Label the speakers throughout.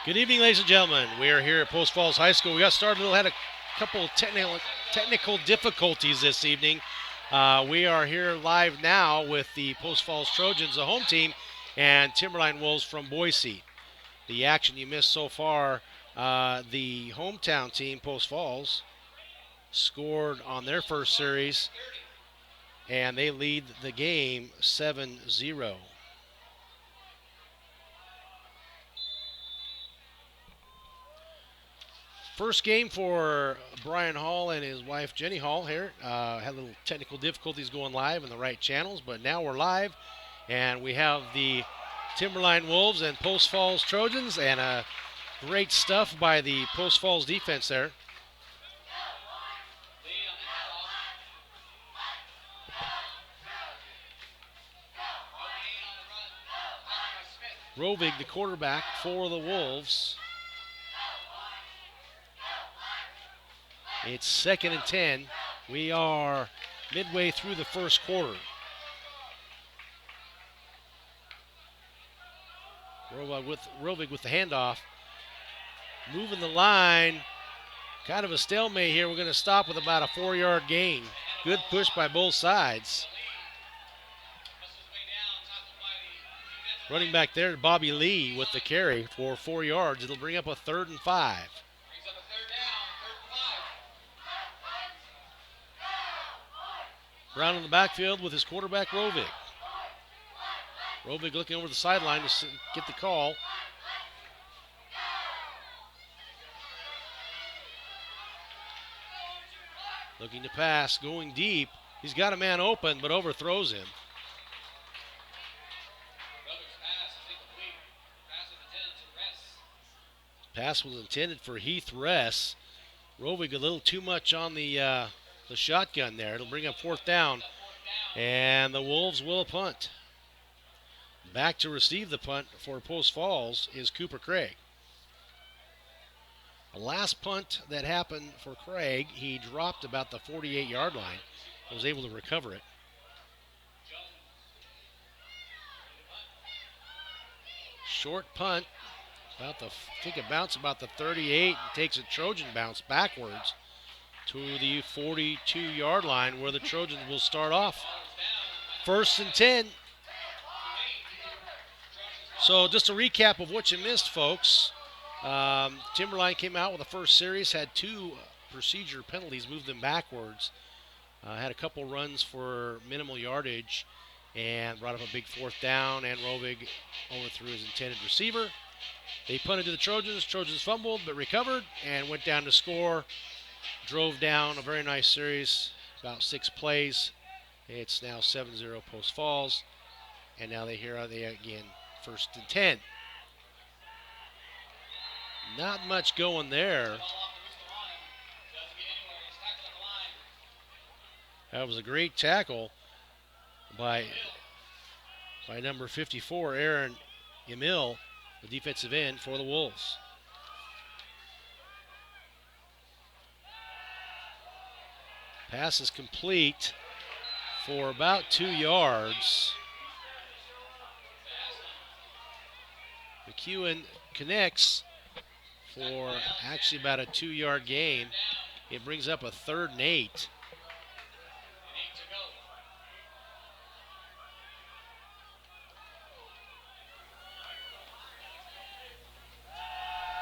Speaker 1: Good evening, ladies and gentlemen. We are here at Post Falls High School. We got started, had a couple of technical difficulties this evening. We are here live now with the Post Falls Trojans, the home team, and Timberline Wolves from Boise. The action you missed so far, the hometown team, Post Falls, scored on their first series, and they lead the game 7-0. First game for Brian Hall and his wife Jenny Hall here. Had a little technical difficulties going live in the right channels, but now we're live, and we have the Timberline Wolves and Post Falls Trojans, and great stuff by the Post Falls defense there. Rovig, the quarterback for the Wolves. It's 2nd and 10. We are midway through the first quarter. Rovig with the handoff. Moving the line. Kind of a stalemate here. We're going to stop with about a 4-yard gain. Good push by both sides. Running back there, Bobby Lee with the carry for 4 yards. It'll bring up a 3rd and 5. Brown in the backfield with his quarterback, Rovig. Rovig looking over the sideline to get the call. Looking to pass, going deep. He's got a man open, but overthrows him. Pass was intended for Heath Ress. Rovig a little too much on the shotgun there. It'll bring up 4th down, and the Wolves will punt. Back to receive the punt for Post Falls is Cooper Craig. The last punt that happened for Craig, he dropped about the 48-yard line and was able to recover it. Short punt, think it bounced about the 38, takes a Trojan bounce backwards to the 42-yard line where the Trojans will start off. 1st and 10. So just a recap of what you missed, folks. Timberline came out with the first series, had 2 procedure penalties, moved them backwards. Had a couple runs for minimal yardage and brought up a big 4th down, and Rovig overthrew his intended receiver. They punted to the Trojans. Trojans fumbled but recovered and went down to score. Drove down a very nice series, about 6 plays. It's now 7-0 Post Falls. And now here are they again, 1st and 10. Not much going there. That was a great tackle by number 54, Aaron Emil, the defensive end for the Wolves. Pass is complete for about 2 yards. McEwen connects for actually about a 2-yard gain. It brings up a 3rd and 8.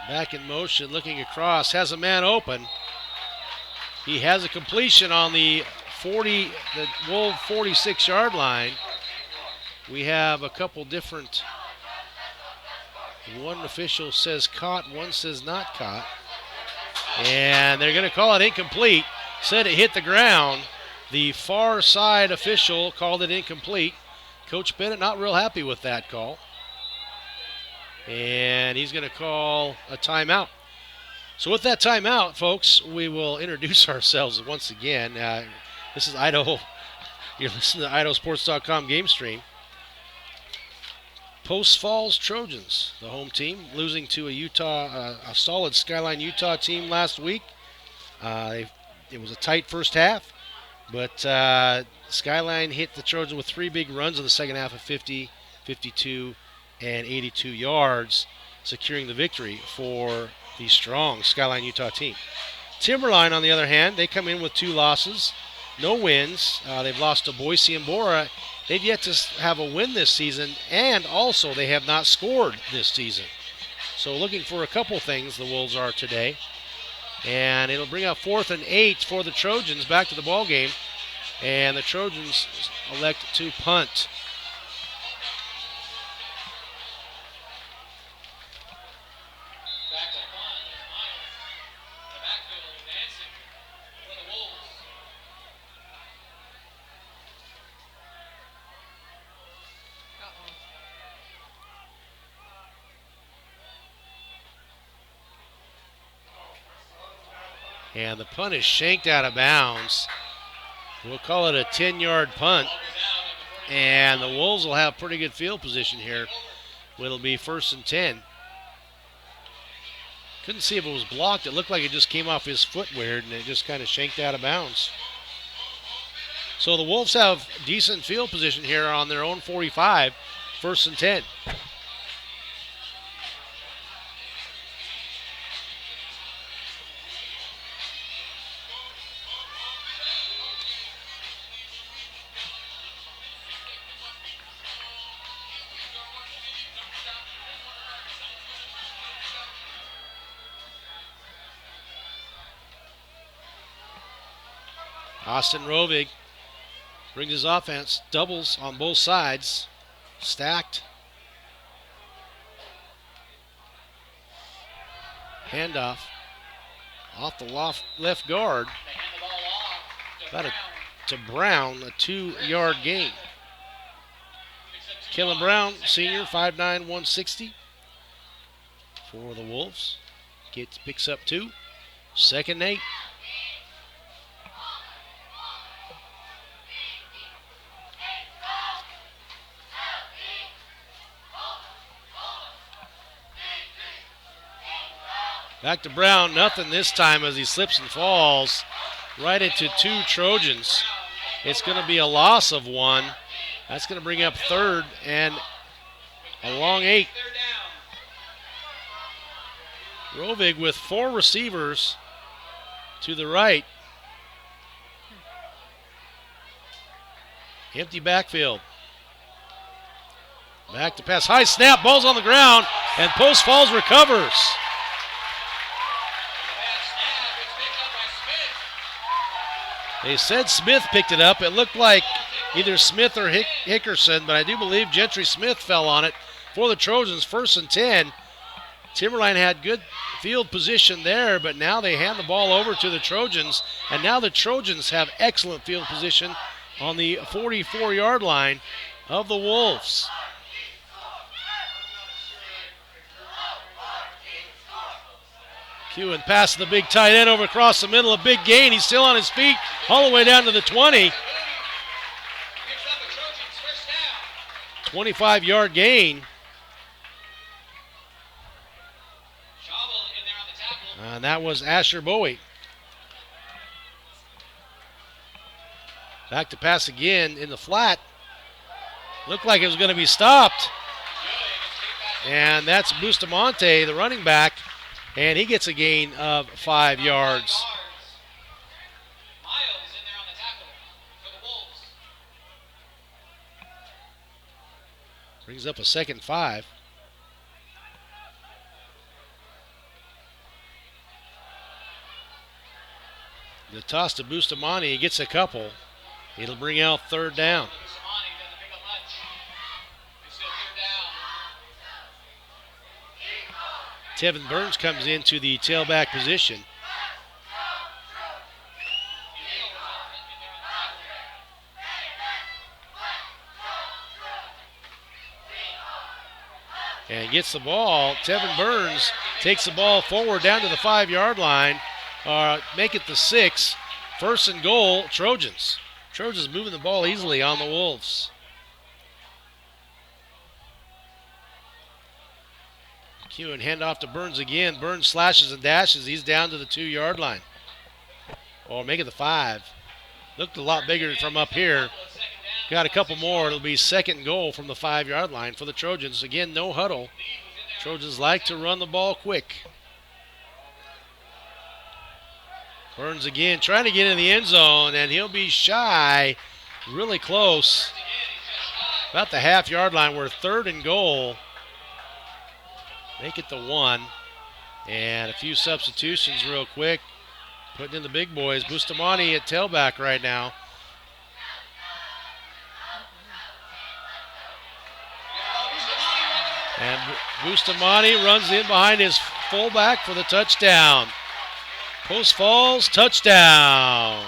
Speaker 1: Back in motion, looking across, has a man open. He has a completion on the Wolf 46-yard line. We have a couple different, one official says caught, one says not caught. And they're going to call it incomplete. Said it hit the ground. The far side official called it incomplete. Coach Bennett not real happy with that call. And he's going to call a timeout. So with that timeout, folks, we will introduce ourselves once again. This is Idaho. You're listening to IdahoSports.com game stream. Post Falls Trojans, the home team, losing to a solid Skyline Utah team last week. It was a tight first half, but Skyline hit the Trojans with 3 big runs in the second half of 50, 52, and 82 yards. securing the victory for the strong Skyline Utah team. Timberline, on the other hand, they come in with 2 losses, no wins. They've lost to Boise and Bora. They've yet to have a win this season, and also they have not scored this season. So looking for a couple things, the Wolves are today. And it'll bring up 4th and 8 for the Trojans back to the ball game. And the Trojans elect to punt. And the punt is shanked out of bounds. We'll call it a 10-yard punt. And the Wolves will have pretty good field position here. It'll be 1st and 10. Couldn't see if it was blocked. It looked like it just came off his foot weird, and it just kind of shanked out of bounds. So the Wolves have decent field position here on their own 45, 1st and 10. Austin Rovig brings his offense, doubles on both sides, stacked. Handoff off the left guard. To Brown, a 2-yard gain. Kellen Brown, senior, 5'9", 160 for the Wolves. Picks up 2, 2nd and 8. Back to Brown, nothing this time as he slips and falls right into 2 Trojans. It's going to be a loss of 1. That's going to bring up 3rd and a long 8. Rovig with 4 receivers to the right. Empty backfield. Back to pass, high snap, ball's on the ground, and Post Falls recovers. They said Smith picked it up. It looked like either Smith or Hickerson, but I do believe Gentry Smith fell on it for the Trojans. 1st and 10. Timberline had good field position there, but now they hand the ball over to the Trojans, and now the Trojans have excellent field position on the 44-yard line of the Wolves. Kewen passes the big tight end over across the middle, a big gain. He's still on his feet all the way down to the 20. 25-yard gain. And that was Asher Bowie. Back to pass again in the flat. Looked like it was going to be stopped. And that's Bustamante, the running back. And he gets a gain of 5 yards. Brings up a 2nd and 5. The toss to Bustamante, he gets a couple. It'll bring out 3rd down. Tevin Burns comes into the tailback position. And gets the ball. Tevin Burns takes the ball forward down to the 5-yard line. Make it the 6. 1st and goal, Trojans. Trojans moving the ball easily on the Wolves. Kewen hand off to Burns again. Burns slashes and dashes. He's down to the 2-yard line. Or make it the 5. Looked a lot bigger from up here. Got a couple more. It'll be 2nd and goal from the 5-yard line for the Trojans. Again, no huddle. Trojans like to run the ball quick. Burns again, trying to get in the end zone, and he'll be shy, really close. About the half-yard line. We're 3rd and goal. Make it the 1. And a few substitutions real quick. Putting in the big boys. Bustamante at tailback right now. And Bustamante runs in behind his fullback for the touchdown. Post Falls, touchdown.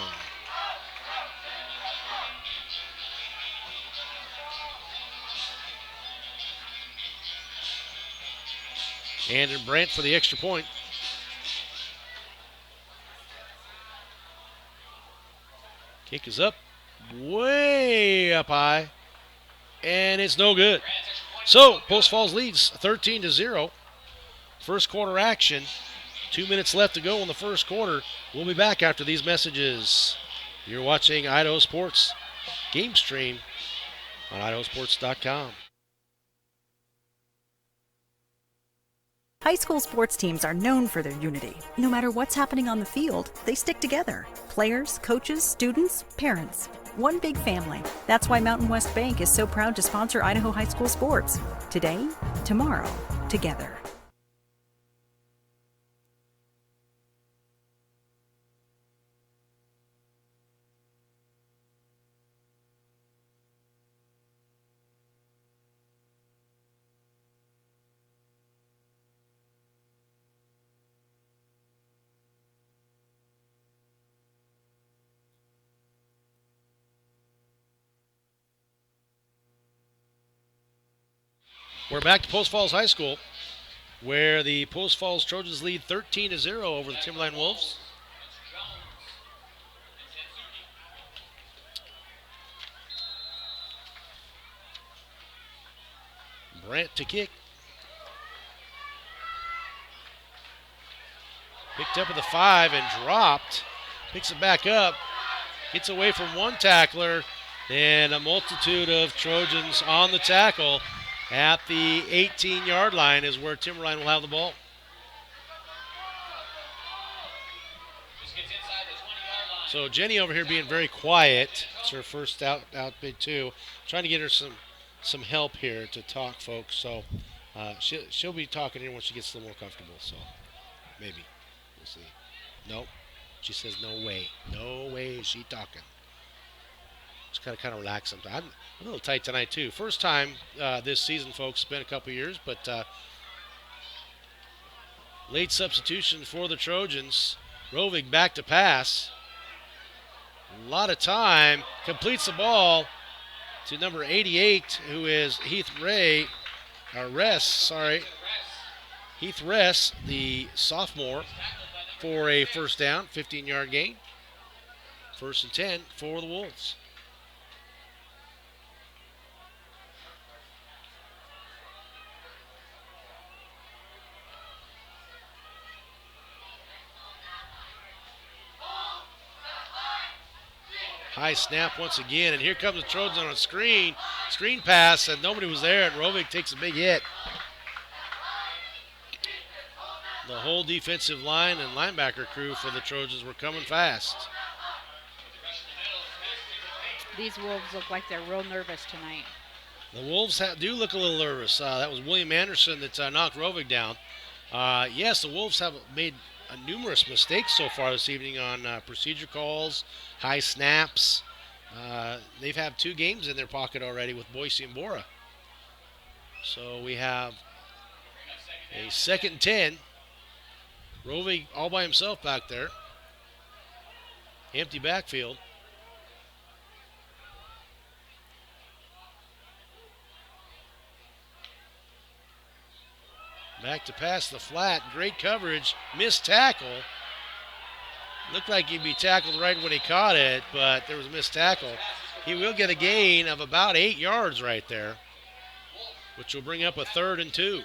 Speaker 1: Andrew Brandt for the extra point. Kick is up, way up high, and it's no good. So, Post Falls leads 13-0. First quarter action. 2 minutes left to go in the first quarter. We'll be back after these messages. You're watching Idaho Sports Game Stream on IdahoSports.com.
Speaker 2: High school sports teams are known for their unity. No matter what's happening on the field, they stick together. Players, coaches, students, parents. One big family. That's why Mountain West Bank is so proud to sponsor Idaho high school sports. Today, tomorrow, together.
Speaker 1: We're back to Post Falls High School, where the Post Falls Trojans lead 13-0 over the Timberline Wolves. Brandt to kick. Picked up at the 5 and dropped. Picks it back up. Gets away from one tackler. And a multitude of Trojans on the tackle. At the 18-yard line is where Timberline will have the ball. So Jenny over here being very quiet. It's her first out bid too. Trying to get her some help here to talk, folks. So she'll be talking here when she gets a little more comfortable. So maybe we'll see. Nope. She says no way. No way is she talking. Just kind of relax sometimes. I'm a little tight tonight too. First time this season, folks. It's been a couple years, but late substitution for the Trojans. Rovig back to pass. A lot of time. Completes the ball to number 88, who is Heath Ress, the sophomore, for a first down, 15-yard gain. 1st and 10 for the Wolves. High snap once again, and here comes the Trojans on a screen pass, and nobody was there, and Rovig takes a big hit. The whole defensive line and linebacker crew for the Trojans were coming fast.
Speaker 3: These Wolves look like they're real nervous tonight.
Speaker 1: The Wolves do look a little nervous. That was William Anderson that knocked Rovig down. Yes, the Wolves have made numerous mistakes so far this evening on procedure calls, high snaps. They've had 2 games in their pocket already with Boise and Bora. So we have a 2nd and 10. Rovig all by himself back there. Empty backfield. Back to pass the flat. Great coverage. Missed tackle. Looked like he'd be tackled right when he caught it, but there was a missed tackle. He will get a gain of about 8 yards right there, which will bring up a 3rd and 2.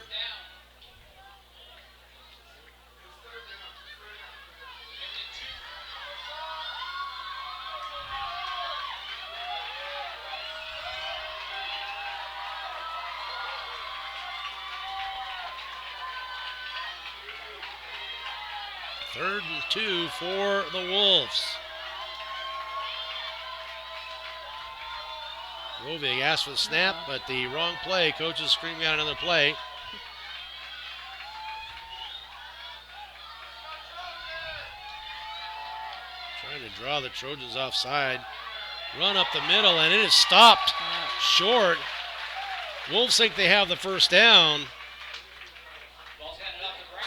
Speaker 1: 3rd and 2 for the Wolves. Rovig asked for the snap, but the wrong play. Coaches screaming out another play. Trying to draw the Trojans offside. Run up the middle, and it is stopped short. Wolves think they have the first down.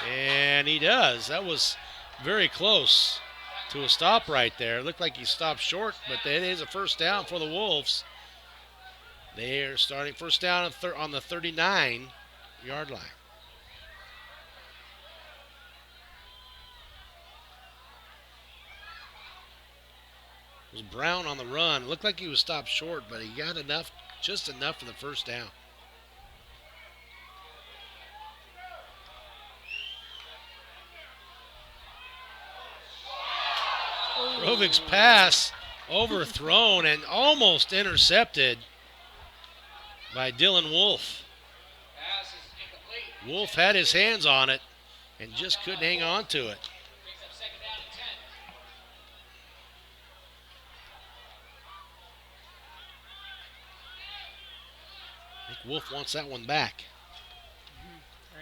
Speaker 1: And he does. That was very close to a stop right there. It looked like he stopped short, but it is a first down for the Wolves. They are starting first down on the 39-yard line. It was Brown on the run. It looked like he was stopped short, but he got enough, just enough for the first down. Rovig's pass overthrown and almost intercepted by Dylan Wolf. Wolf had his hands on it and just couldn't hang on to it. I think Wolf wants that one back.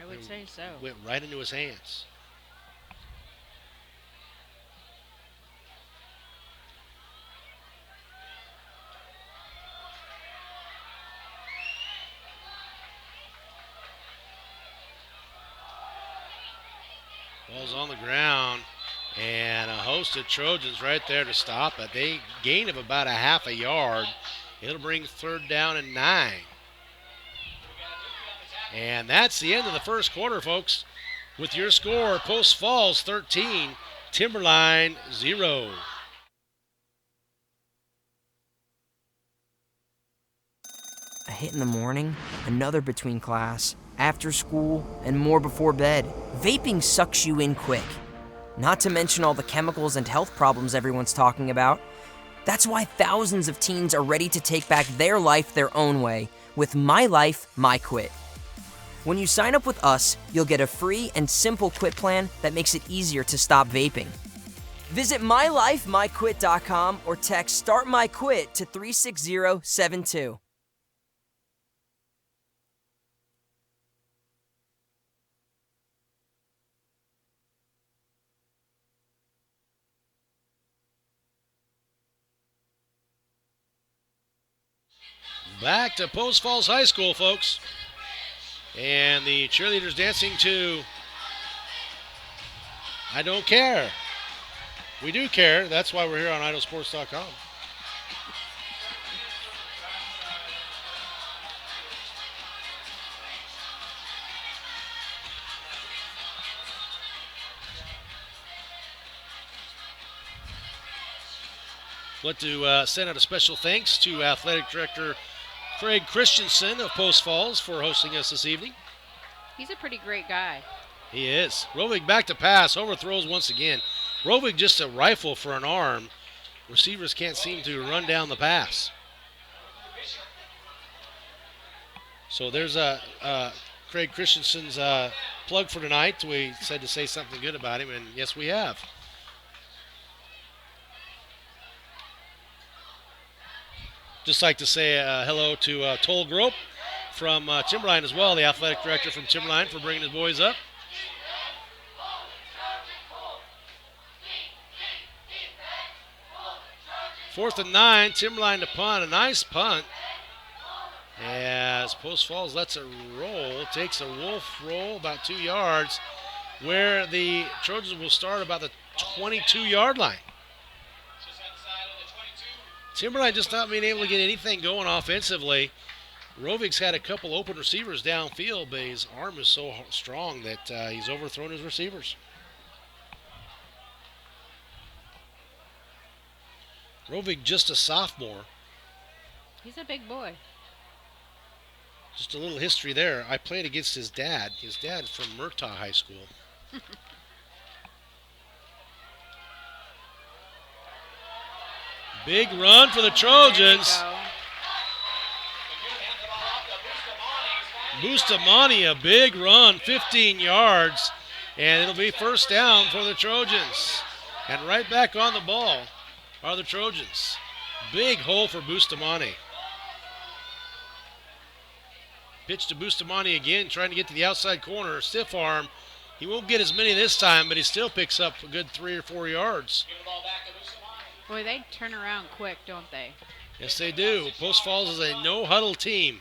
Speaker 3: I would say so.
Speaker 1: Went right into his hands. Ball's on the ground, and a host of Trojans right there to stop it. They gain of about a half a yard. It'll bring 3rd down and 9. And that's the end of the first quarter, folks. With your score, Post Falls 13, Timberline 0.
Speaker 4: A hit in the morning, another between class, after school, and more before bed. Vaping sucks you in quick. Not to mention all the chemicals and health problems everyone's talking about. That's why thousands of teens are ready to take back their life their own way with My Life, My Quit. When you sign up with us, you'll get a free and simple quit plan that makes it easier to stop vaping. Visit mylifemyquit.com or text Start My Quit to 36072.
Speaker 1: Back to Post Falls High School, folks. And the cheerleaders dancing to I Don't Care. We do care. That's why we're here on IdahoSports.com. Want to send out a special thanks to Athletic Director Craig Christensen of Post Falls for hosting us this evening.
Speaker 3: He's a pretty great guy.
Speaker 1: He is. Rovig back to pass, overthrows once again. Rovig just a rifle for an arm. Receivers can't seem to run down the pass. So there's Craig Christensen's plug for tonight. We said to say something good about him, and yes, we have. Just like to say hello to Toll Grope from Timberline as well, the athletic director from Timberline, for bringing his boys up. Fourth and 9, Timberline to punt. A nice punt as Post Falls lets it roll. Takes a wolf roll about 2 yards, where the Trojans will start about the 22-yard line. Timberline just not being able to get anything going offensively. Rovig's had a couple open receivers downfield, but his arm is so strong that he's overthrown his receivers. Rovig just a sophomore.
Speaker 3: He's a big boy.
Speaker 1: Just a little history there. I played against his dad. His dad's from Murtaugh High School. Big run for the Trojans. Bustamante, a big run, 15 yards. And it'll be first down for the Trojans. And right back on the ball are the Trojans. Big hole for Bustamante. Pitch to Bustamante again, trying to get to the outside corner. Stiff arm. He won't get as many this time, but he still picks up a good 3 or 4 yards.
Speaker 3: Boy, they turn around quick, don't they?
Speaker 1: Yes, they do. Post Falls is a no-huddle team.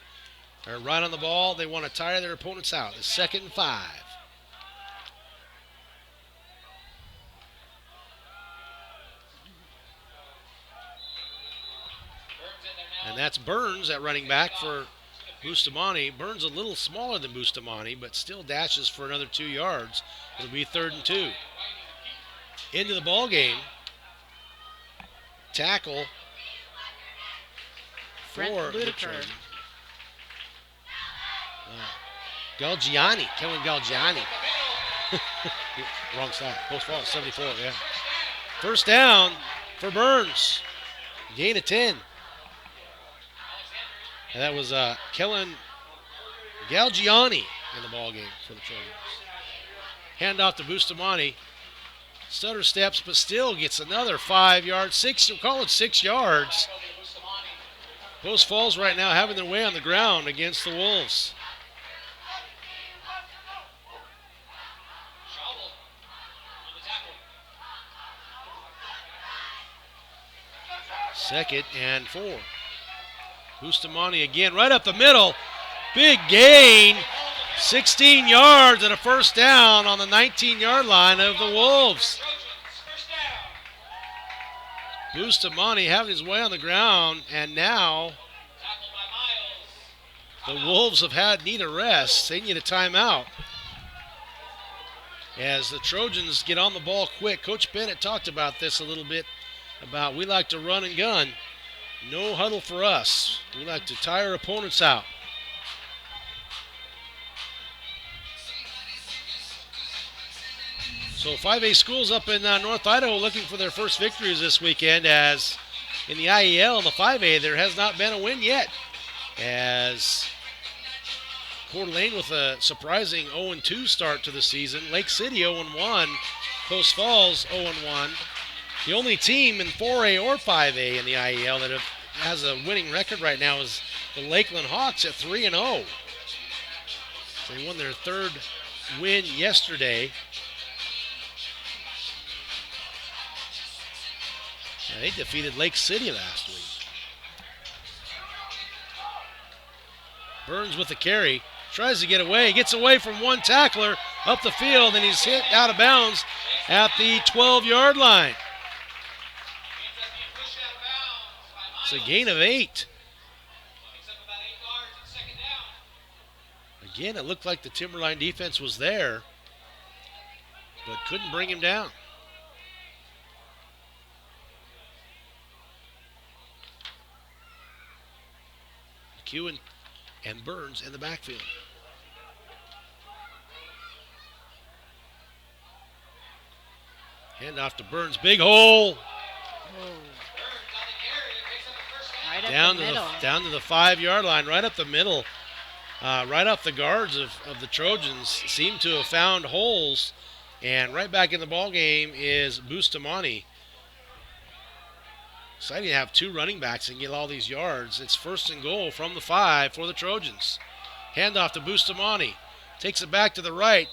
Speaker 1: They're right on the ball. They want to tire their opponents out. It's 2nd and 5. And that's Burns at running back for Bustamante. Burns a little smaller than Bustamante, but still dashes for another 2 yards. It'll be 3rd and 2. Into the ball game. Tackle for the Trojans. Galgiani, Kellen Galgiani. Wrong side. Post Falls, 74, yeah. First down for Burns. Gain of 10. And that was Kellen Galgiani in the ball game for the Trojans. Hand off to Bustamante. Stutter steps, but still gets another 5 yards. We'll call it 6 yards. Post Falls right now having their way on the ground against the Wolves. Second and 4. Bustamante again, right up the middle. Big gain. 16 yards and a first down on the 19-yard line of the Wolves. Bustamante having his way on the ground, and now the Wolves need a rest. They need a timeout. As the Trojans get on the ball quick. Coach Bennett talked about this a little bit, about we like to run and gun. No huddle for us. We like to tire opponents out. So 5A schools up in North Idaho looking for their first victories this weekend, as in the IEL and the 5A there has not been a win yet. As Coeur d'Alene with a surprising 0-2 start to the season. Lake City 0-1. Post Falls 0-1. The only team in 4A or 5A in the IEL that has a winning record right now is the Lakeland Hawks at 3-0. They won their 3rd win yesterday. They defeated Lake City last week. Burns with the carry. Tries to get away. Gets away from one tackler up the field, and he's hit out of bounds at the 12-yard line. It's a gain of 8. Again, it looked like the Timberline defense was there, but couldn't bring him down. McEwen and Burns in the backfield. Hand off to Burns. Big hole.
Speaker 3: Right
Speaker 1: Down to the 5-yard line, right up the middle. Right off the guards of the Trojans seem to have found holes. And right back in the ball game is Bustamante. Exciting to have 2 running backs and get all these yards. It's 1st and goal from the 5 for the Trojans. Handoff to Bustamante. Takes it back to the right.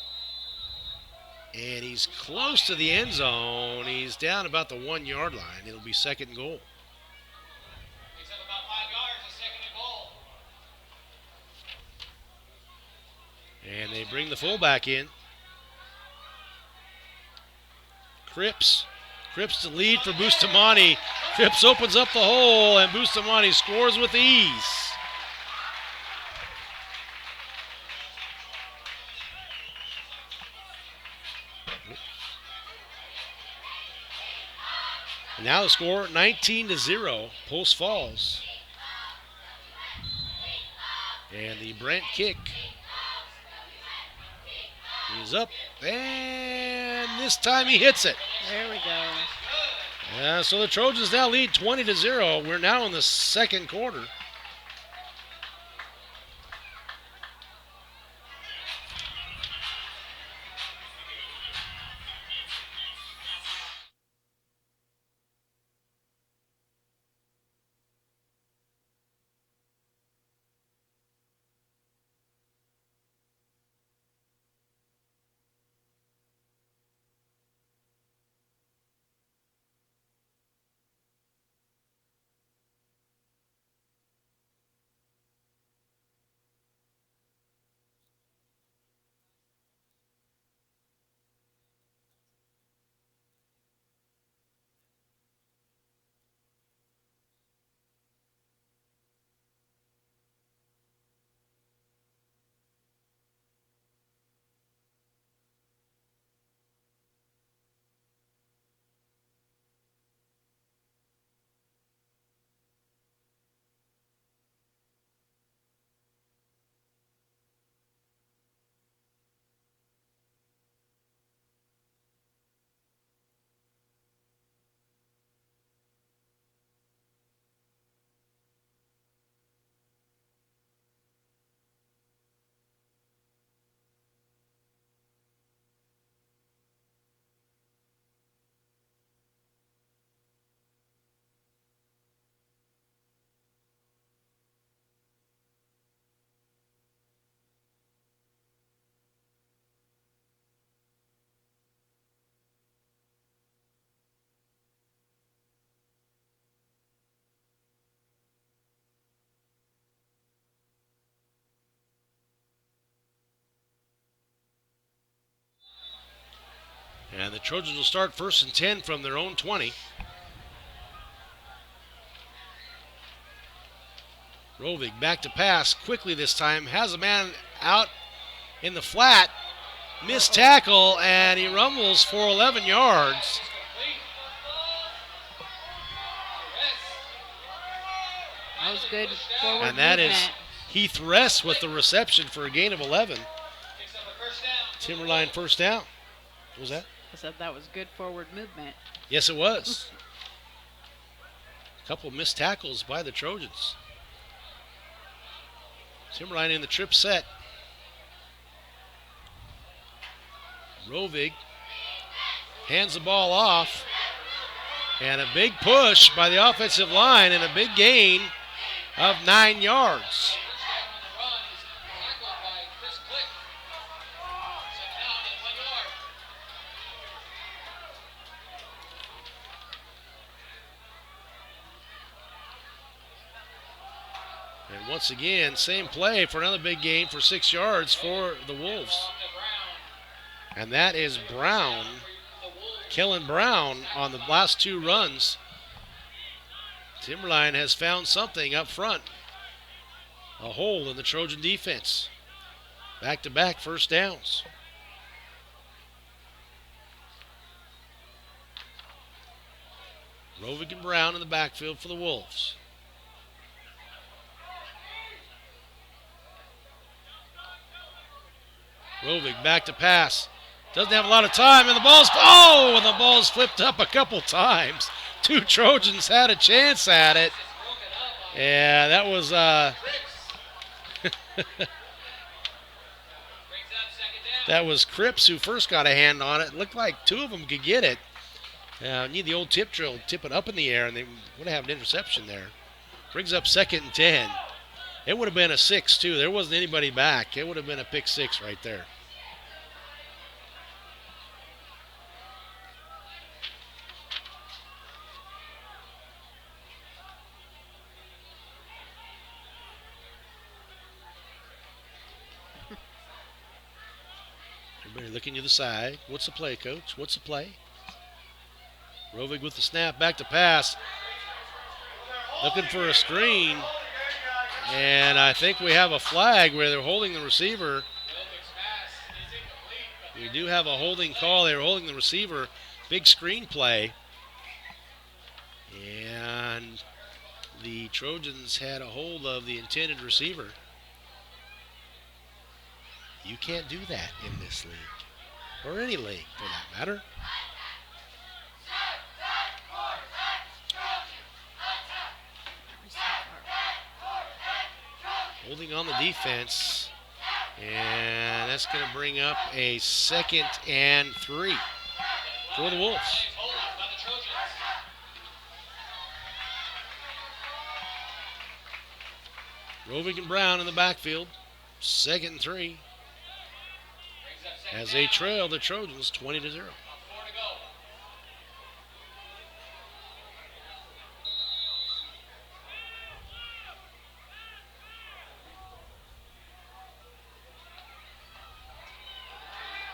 Speaker 1: And he's close to the end zone. He's down about the 1-yard line. It'll be 2nd and goal.
Speaker 5: Picks up about 5 yards, 2nd and goal.
Speaker 1: And they bring the fullback in. Cripps to lead for Bustamante. Cripps opens up the hole, and Bustamante scores with ease. And now the score 19-0, Post Falls. And the Brent kick is up, and this time he hits it.
Speaker 3: There we go.
Speaker 1: So the Trojans now lead 20-0. We're now in the 2nd quarter. And the Trojans will start 1st and 10 from their own 20. Rovig back to pass quickly this time. Has a man out in the flat. Missed tackle, and he rumbles for 11 yards.
Speaker 3: That was good forward
Speaker 1: And that is
Speaker 3: movement.
Speaker 1: Heath Ress with the reception for a gain of 11. Timberline first down. What was that?
Speaker 3: I said that was good forward movement.
Speaker 1: Yes, it was. A couple missed tackles by the Trojans. Timberline in the trip set. Rovig hands the ball off. And a big push by the offensive line and a big gain of 9 yards. And once again, same play for another big gain for 6 yards for the Wolves. And that is Brown, Kellen Brown on the last 2 runs. Timberline has found something up front. A hole in the Trojan defense. Back-to-back first downs. Rovig and Brown in the backfield for the Wolves. Rovig back to pass. Doesn't have a lot of time, and the ball's flipped up a couple times. 2 Trojans had a chance at it. Yeah, that was that was Cripps who first got a hand on it. It looked like 2 of them could get it. Need the old tip drill, tip it up in the air, and they would have an interception there. Brings up 2nd and 10. It would have been a 6, too. There wasn't anybody back. It would have been a pick 6 right there. Everybody looking to the side. What's the play, coach? What's the play? Rovig with the snap, back to pass. Looking for a screen. And I think we have a flag where they're holding the receiver. We do have a holding call. They're holding the receiver. Big screen play. And the Trojans had a hold of the intended receiver. You can't do that in this league, or any league for that matter. Holding on the defense, and that's going to bring up a 2nd and 3 for the Wolves. Rovig and Brown in the backfield, 2nd and 3. As they trail the Trojans 20-0.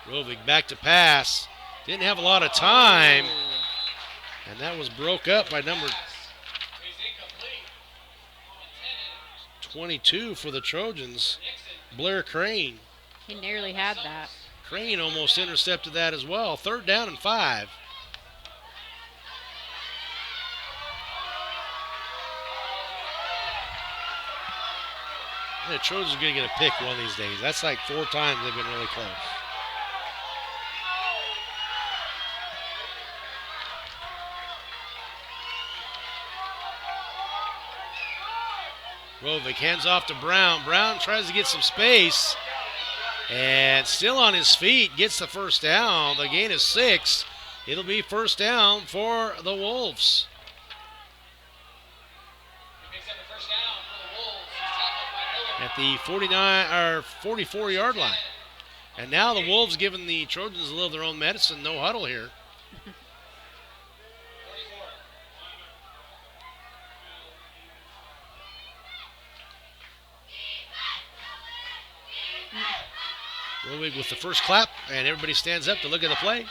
Speaker 1: Rovig back to pass. Didn't have a lot of time. And that was broke up by number 22 for the Trojans, Blair Crane.
Speaker 3: He nearly had that.
Speaker 1: Crane almost intercepted that as well. 3rd down and 5. The Trojans are going to get a pick one of these days. That's like 4 times they've been really close. Rovig hands off to Brown. Brown tries to get some space. And still on his feet, gets the first down. The gain is 6. It'll be first down for the Wolves. At the 44-yard line. And now the Wolves giving the Trojans a little of their own medicine. No huddle here. Rovig with the first clap, and everybody stands up to look at the play.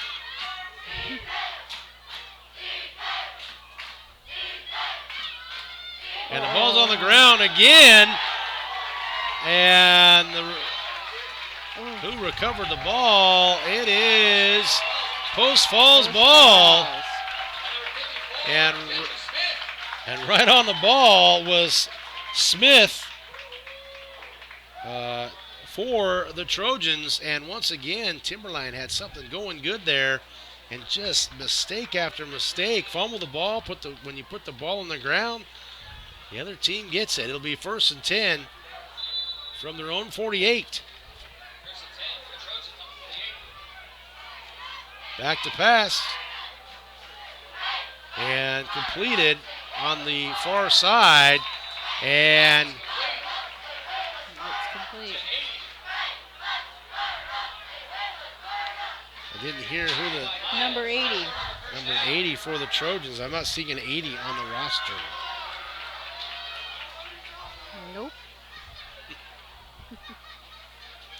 Speaker 1: And the ball's on the ground again. And who recovered the ball? It is Post Falls ball. And right on the ball was Smith for the Trojans. And once again, Timberline had something going good there. And just mistake after mistake. Fumble the ball. When you put the ball on the ground, the other team gets it. It'll be 1st and 10 from their own 48. Back to pass. And completed on the far side. And
Speaker 3: It's complete.
Speaker 1: I didn't hear who the
Speaker 3: Number 80.
Speaker 1: number 80 for the Trojans. I'm not seeing an 80 on the roster.
Speaker 3: Nope.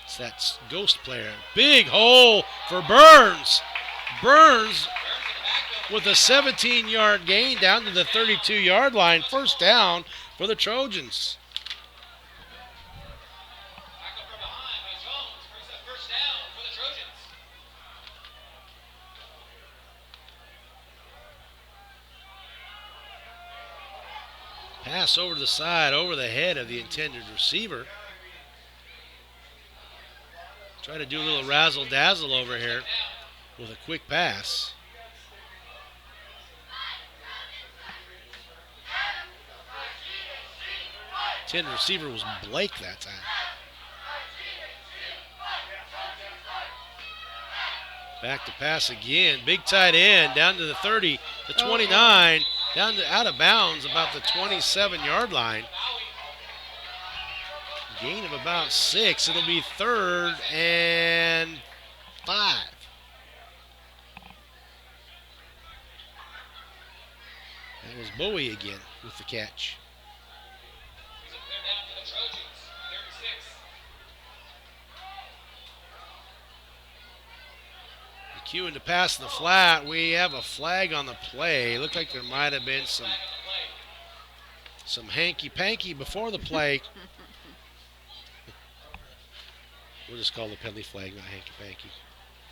Speaker 1: It's that ghost player. Big hole for Burns. Burns with a 17-yard gain down to the 32-yard line. 1st down for the Trojans.
Speaker 5: Back up from behind by Jones. Brings that 1st down for the Trojans.
Speaker 1: Pass over to the side, over the head of the intended receiver. Try to do a little razzle-dazzle over here with a quick pass. Intended receiver was Blake that time. Back to pass again. Big tight end down to the 30, the 29, down to out of bounds about the 27-yard line. Gain of about 6. It'll be 3rd and 5. That was Bowie again with the catch.
Speaker 5: He's a clear down for the Trojans. 3rd and 6.
Speaker 1: McEwen to pass in the flat. We have a flag on the play. Looked like there might have been some hanky-panky before the play. We'll just call the penalty flag, not hanky-panky.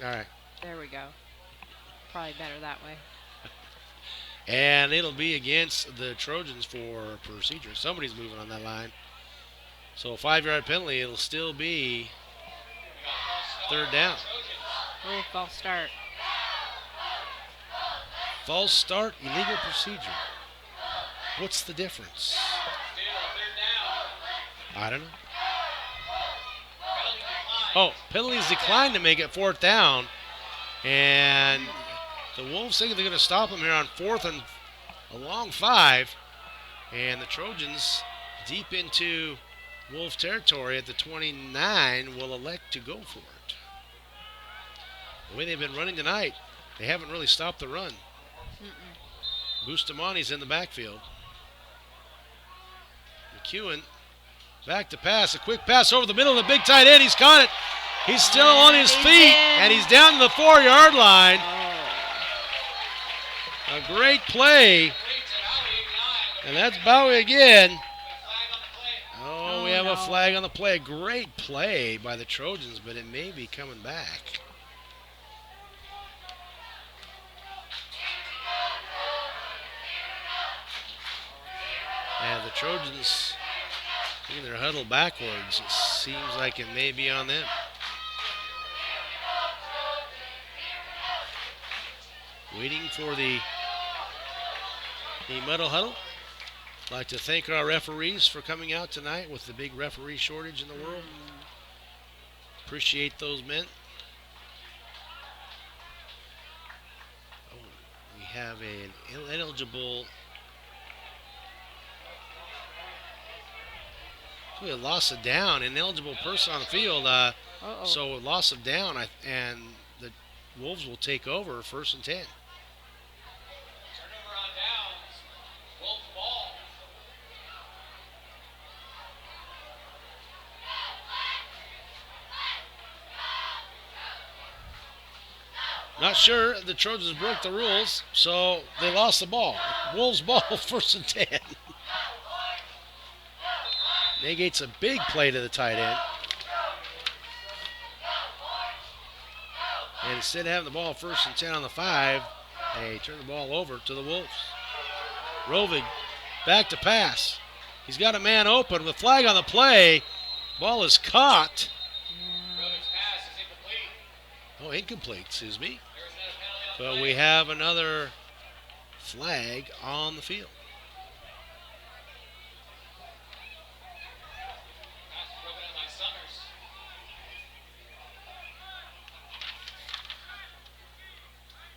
Speaker 1: All right.
Speaker 3: There we go. Probably better that way.
Speaker 1: And it'll be against the Trojans for procedure. Somebody's moving on that line. So a 5-yard penalty, it'll still be 3rd down.
Speaker 3: Oh, false start.
Speaker 1: False start, illegal procedure. What's the difference? I don't know. Oh, penalties declined to make it 4th down. And the Wolves think they're going to stop them here on 4th and a long 5. And the Trojans, deep into Wolf territory at the 29, will elect to go for it. The way they've been running tonight, they haven't really stopped the run. Bustamani's in the backfield. McEwen back to pass. A quick pass over the middle of the big tight end. He's caught it. He's still on his feet, and he's down to the 4-yard line. A great play. And that's Bowie again. Oh, we have a flag on the play. A great play by the Trojans, but it may be coming back. And the Trojans, in their huddle backwards, it seems like it may be on them. Waiting for the muddle huddle. I'd like to thank our referees for coming out tonight with the big referee shortage in the world. Appreciate those men. Oh, we have an ineligible. We had loss of down, ineligible person on the field. So loss of down, and the Wolves will take over 1st and 10.
Speaker 5: Turnover on downs. Wolf ball.
Speaker 1: Not sure the Trojans broke the rules, so they lost the ball. Wolves ball 1st and 10. negates a big play to the tight end. And instead of having the ball 1st and 10 on the 5, they turn the ball over to the Wolves. Rovig back to pass. He's got a man open with flag on the play. Ball is caught. Oh, incomplete, excuse me. But we have another flag on the field.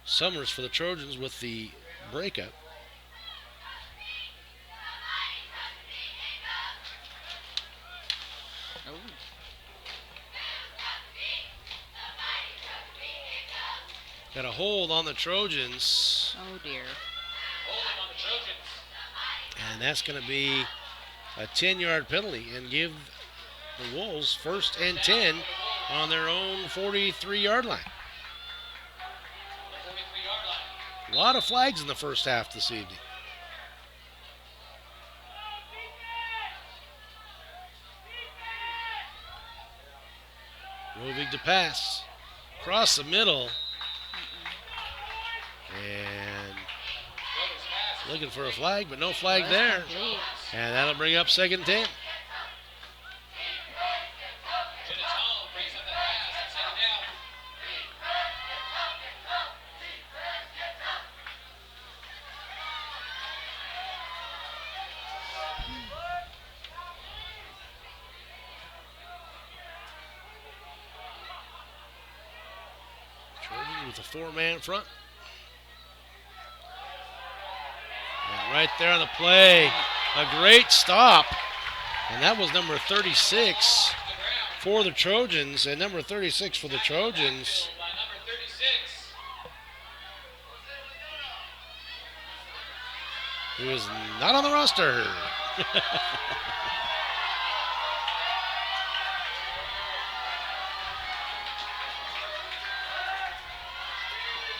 Speaker 1: Summers for the Trojans with the breakup. Got a hold on the Trojans.
Speaker 3: Oh, dear.
Speaker 1: And that's going to be a 10-yard penalty and give the Wolves 1st and 10 on their own 43-yard line. A lot of flags in the first half this evening. Rovig to pass. Across the middle. And looking for a flag, but no flag there. And that'll bring up 2nd and 10. With a 4-man front. And right there on the play, a great stop. And that was number 36 for the Trojans. And number 36 for the Trojans. Who is not on the roster.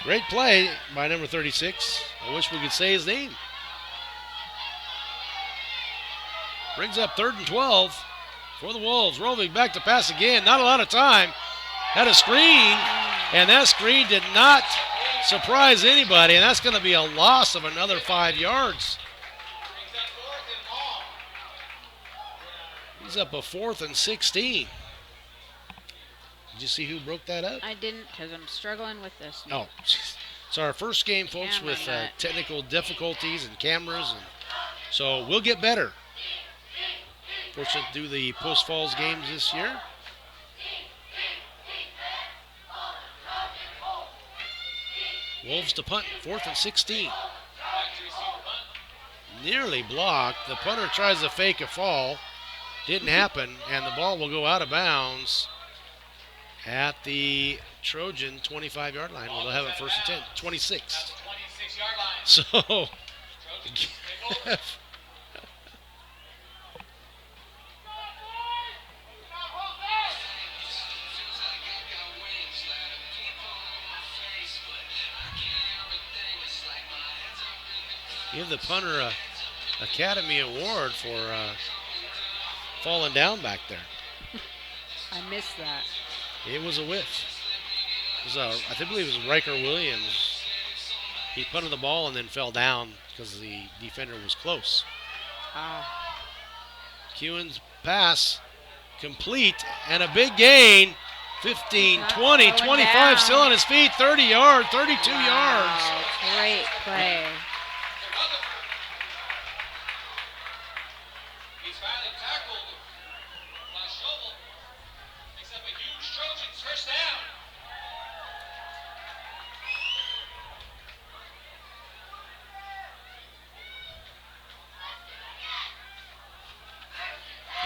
Speaker 1: Great play by number 36. I wish we could say his name. Brings up 3rd and 12 for the Wolves. Rovig back to pass again. Not a lot of time. Had a screen, and that screen did not surprise anybody, and that's going to be a loss of another 5 yards. He's up a 4th and 16. Did you see who broke that up?
Speaker 3: I didn't, because I'm struggling with this.
Speaker 1: Oh, it's our first game, folks, with technical difficulties and cameras, and so we'll get better. Fortunate to do the post-falls games this year. Wolves to punt, 4th and 16. Nearly blocked. The punter tries to fake a fall. Didn't happen, and the ball will go out of bounds at the Trojan 25-yard line. Well, they'll have it 1st and 10, 26. So, give the punter a Academy Award for falling down back there.
Speaker 3: I missed that.
Speaker 1: It was a whiff. It was I believe it was Riker Williams. He punted the ball and then fell down because the defender was close. Kewen's pass complete and a big gain. 15, 20, 25,
Speaker 3: down.
Speaker 1: Still on his feet, 30 yards, 32 yards.
Speaker 3: Great play.
Speaker 5: He's finally tackled. Shovel picks up a huge Trojans 1st down.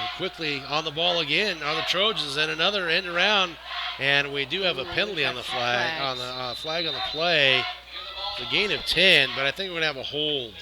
Speaker 1: And quickly on the ball again are the Trojans, and another end around, and we do have a penalty on the flag, on the flag on the play. It's a gain of 10, but I think we're going to have a hold.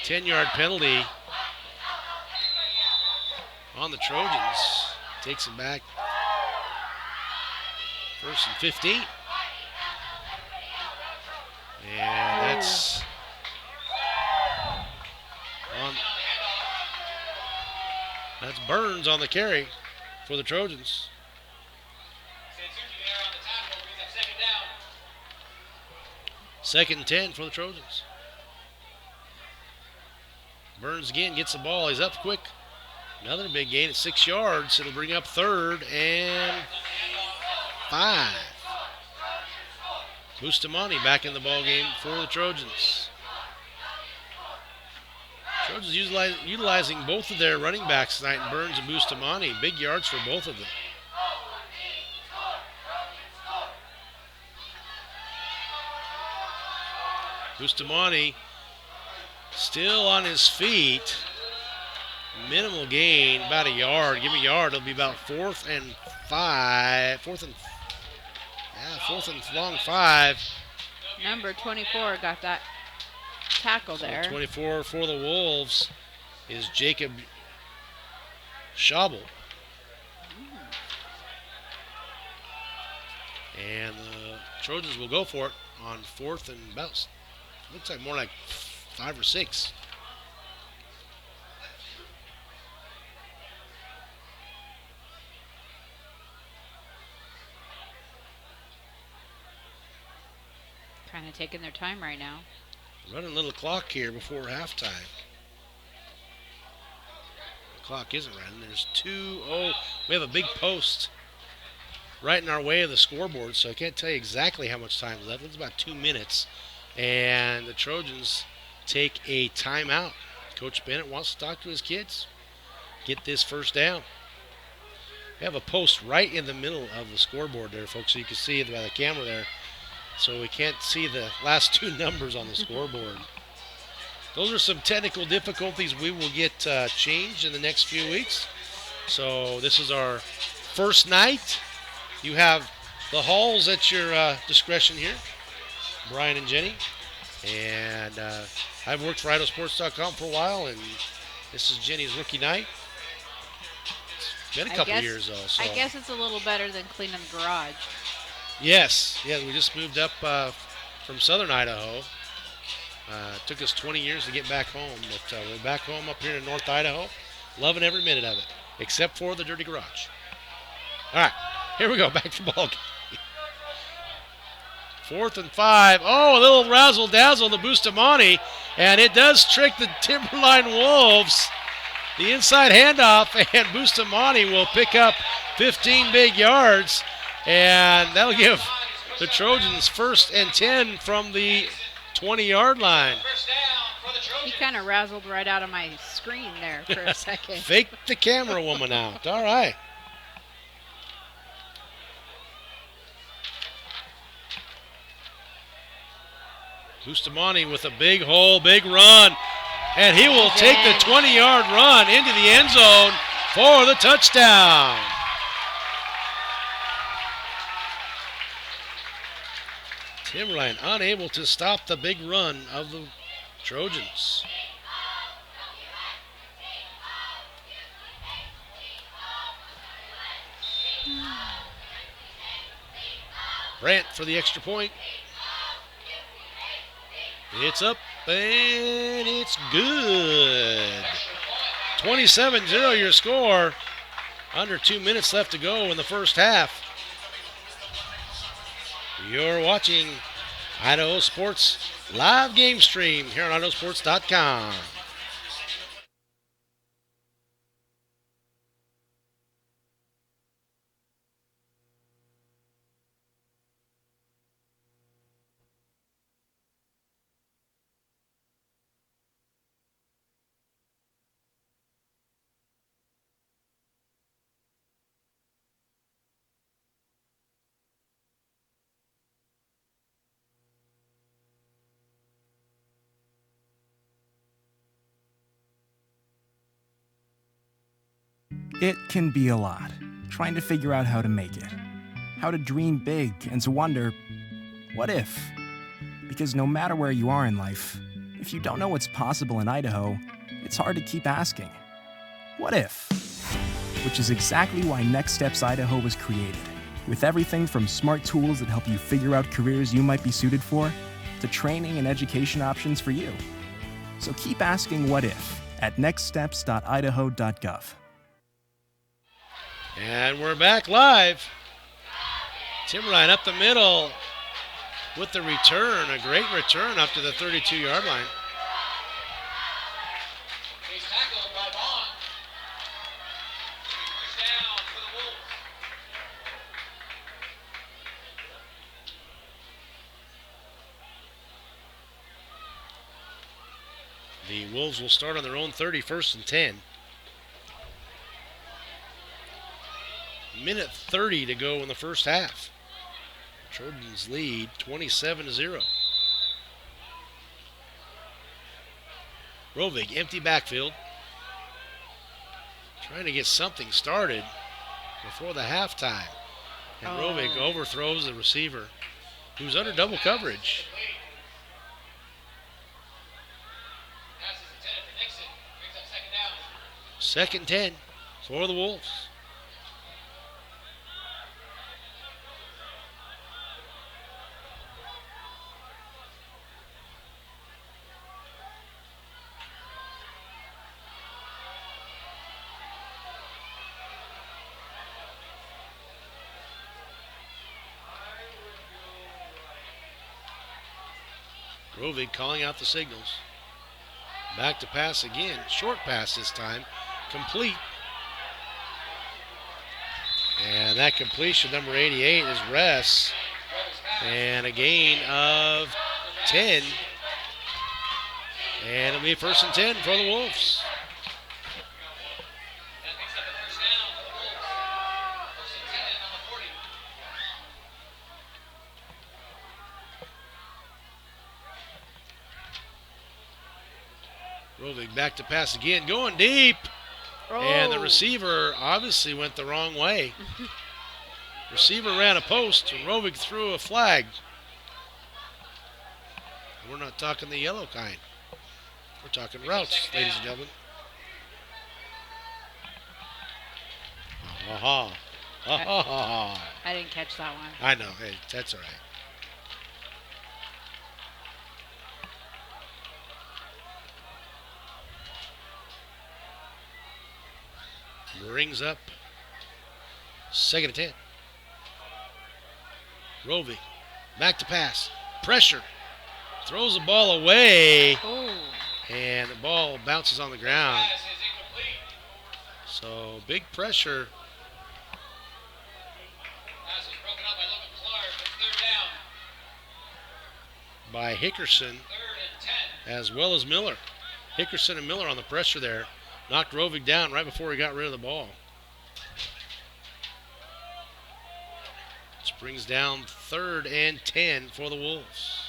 Speaker 1: 10-yard penalty on the Trojans. Takes them back. 1st and 15. And that's Burns on the carry for the Trojans. Second and 10 for the Trojans. Burns again gets the ball. He's up quick. Another big gain at 6 yards. It'll bring up 3rd and 5. Bustamante back in the ball game for the Trojans. Trojans utilizing both of their running backs tonight, in Burns and Bustamante. Big yards for both of them. Bustamante still on his feet. Minimal gain, about a yard. Give me a yard. It'll be about 4th and 5. 4th and long 5.
Speaker 3: Number 24 got that tackle there.
Speaker 1: 24 for the Wolves is Jacob Schabel. And the Trojans will go for it on 4th and about, looks like more like 5 or 6.
Speaker 3: Kind of taking their time right now.
Speaker 1: Running a little clock here before halftime. The clock isn't running. There's 2. Oh, we have a big post right in our way of the scoreboard, so I can't tell you exactly how much time is left. It's about 2 minutes. And the Trojans take a timeout. Coach Bennett wants to talk to his kids. Get this first down. We have a post right in the middle of the scoreboard there, folks, so you can see it by the camera there. So we can't see the last 2 numbers on the scoreboard. Those are some technical difficulties we will get changed in the next few weeks. So this is our first night. You have the halls at your discretion here, Brian and Jenny. And I've worked for IdahoSports.com for a while, and this is Jenny's rookie night. It's been a couple years, though. So.
Speaker 3: I guess it's a little better than cleaning the garage.
Speaker 1: Yes, we just moved up from southern Idaho. It took us 20 years to get back home, but we're back home up here in North Idaho. Loving every minute of it, except for the dirty garage. All right, here we go, back to ball game. 4th and 5. Oh, a little razzle-dazzle to Bustamante, and it does trick the Timberline Wolves. The inside handoff, and Bustamante will pick up 15 big yards. And that'll give the Trojans 1st and 10 from the 20-yard line.
Speaker 3: He kind of razzled right out of my screen there for a second.
Speaker 1: Fake the camera woman out. All right. Bustamante with a big hole, big run. And he will take the 20-yard run into the end zone for the touchdown. Timberline unable to stop the big run of the Trojans. Brandt for the extra point. It's up and it's good. 27-0 your score. Under 2 minutes left to go in the first half. You're watching Idaho Sports live game stream here on IdahoSports.com.
Speaker 6: It can be a lot, trying to figure out how to make it, how to dream big, and to wonder, what if? Because no matter where you are in life, If you don't know what's possible in Idaho, it's hard to keep asking, what if? Which is exactly why Next Steps Idaho was created, with everything from smart tools that help you figure out careers you might be suited for, to training and education options for you. So keep asking what if at nextsteps.idaho.gov.
Speaker 1: And we're back live. Timberline up the middle with the return, a great return up to the 32-yard line.
Speaker 5: He's tackled by Vaughn. First down for the Wolves.
Speaker 1: The Wolves will start on their own 31st and 10. Minute 30 to go in the first half. Trojans lead 27-0. Rovig, empty backfield. Trying to get something started before the halftime. And Rovig overthrows the receiver, who's under double coverage.
Speaker 5: Pass is intended for Nixon. Brings up second down.
Speaker 1: Second 10 for the Wolves. Rovig calling out the signals. Back to pass again. Short pass this time. Complete. And that completion, number 88, is Ress. And a gain of 10. And it'll be first and 10 for the Wolves.
Speaker 5: That picks up the first down for the Wolves. First and 10 on the 40.
Speaker 1: Rovig back to pass again, going deep. And the receiver obviously went the wrong way. Receiver ran a post, and Rovig threw a flag. We're not talking the yellow kind. We're talking routes, ladies and gentlemen. Ha ha.
Speaker 3: I didn't catch that one.
Speaker 1: I know. Hey, that's all right. Brings up second and 10. Rovig back to pass. Pressure. Throws the ball away. And the ball bounces on the ground.
Speaker 5: Pass is incomplete.
Speaker 1: So big pressure.
Speaker 5: Pass is broken up by Logan Clark. It's third down.
Speaker 1: By Hickerson
Speaker 5: Third and 10.
Speaker 1: as well as Miller. Hickerson and Miller on the pressure there. Knocked Rovig down right before he got rid of the ball. This brings down third and 10 for the Wolves.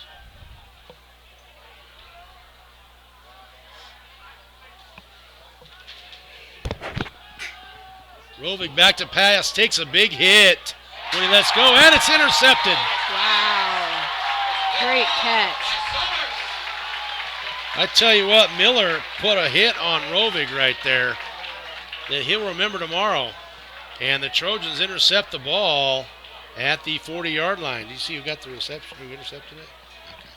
Speaker 1: Rovig back to pass, takes a big hit when he lets go, and it's intercepted.
Speaker 3: Wow. Great catch.
Speaker 1: I tell you what, Miller put a hit on Rovig right there that he'll remember tomorrow. And the Trojans intercept the ball at the 40-yard line. Do you see who got the reception? Who intercepted it? Okay.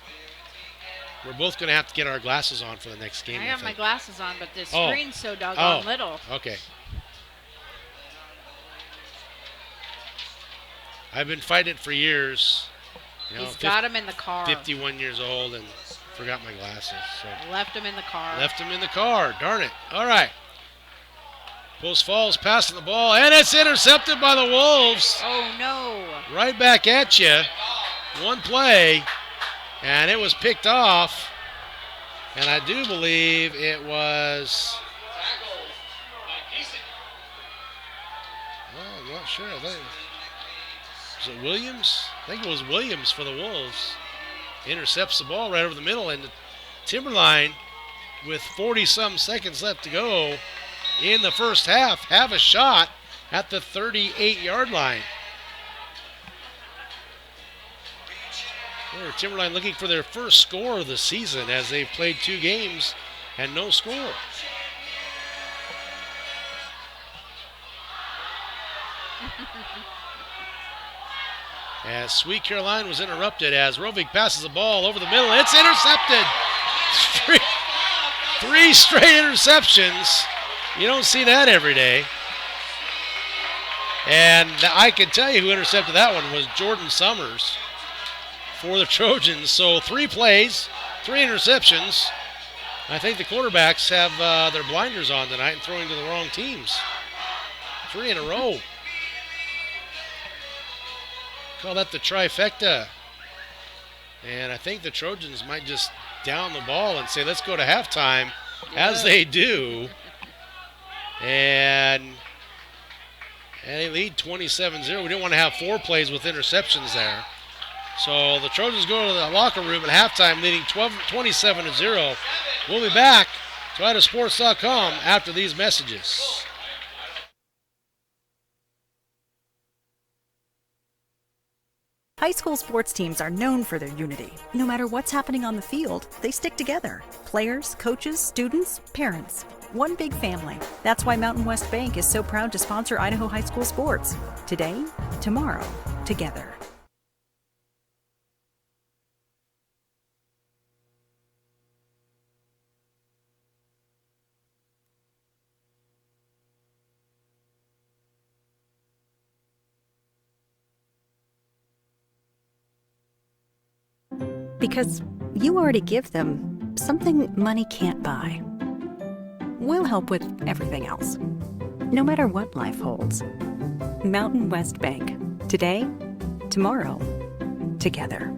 Speaker 1: We're both going to have to get our glasses on for the next game.
Speaker 3: I have my
Speaker 1: think.
Speaker 3: glasses on, but the screen's so doggone little.
Speaker 1: Okay. I've been fighting it for years. You know,
Speaker 3: He's got him in the car.
Speaker 1: 51 years old and forgot my glasses. So.
Speaker 3: Left him in the car.
Speaker 1: Left him in the car. Darn it. All right. Post Falls passing the ball, and it's intercepted by the Wolves.
Speaker 3: Oh, no.
Speaker 1: Right back at you. One play, and it was picked off. And I do believe it was...
Speaker 5: Tackled by Keeson.
Speaker 1: Oh, I'm not sure. Was it Williams? I think it was Williams for the Wolves. Intercepts the ball right over the middle, and the Timberline, with 40-some seconds left to go in the first half, have a shot at the 38-yard line. Timberline looking for their first score of the season as they've played 2 games and no score. As Sweet Caroline was interrupted as Rovig passes the ball over the middle. It's intercepted. Three straight interceptions. You don't see that every day. And I can tell you who intercepted that one was Jordan Summers for the Trojans. So 3 plays, 3 interceptions. I think the quarterbacks have their blinders on tonight and throwing to the wrong teams. 3 in a row. Call that the trifecta. And I think the Trojans might just down the ball and say, let's go to halftime, as they do. And they lead 27-0. We didn't want to have 4 plays with interceptions there. So the Trojans go to the locker room at halftime leading 27-0. We'll be back to IdahoSports.com after these messages.
Speaker 2: High school sports teams are known for their unity. No matter what's happening on the field, they stick together. Players, coaches, students, parents. One big family. That's why Mountain West Bank is so proud to sponsor Idaho high school sports. Today, tomorrow, together. Because you already give them something money can't buy. We'll help with everything else, no matter what life holds. Mountain West Bank. Today, tomorrow, together.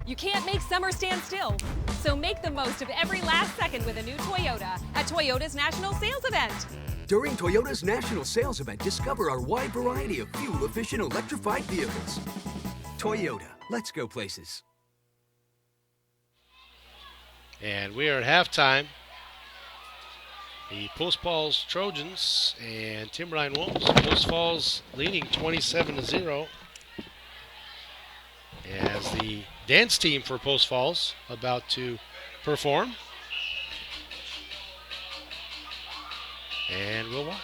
Speaker 7: You can't make summer stand still, so make the most of every last second with a new Toyota at Toyota's National Sales Event.
Speaker 8: During Toyota's National Sales Event, discover our wide variety of fuel-efficient electrified vehicles. Toyota, let's go places.
Speaker 1: And we are at halftime. The Post Falls Trojans and Timberline Wolves. Post Falls leading 27-0. As the dance team for Post Falls about to perform. And we'll watch.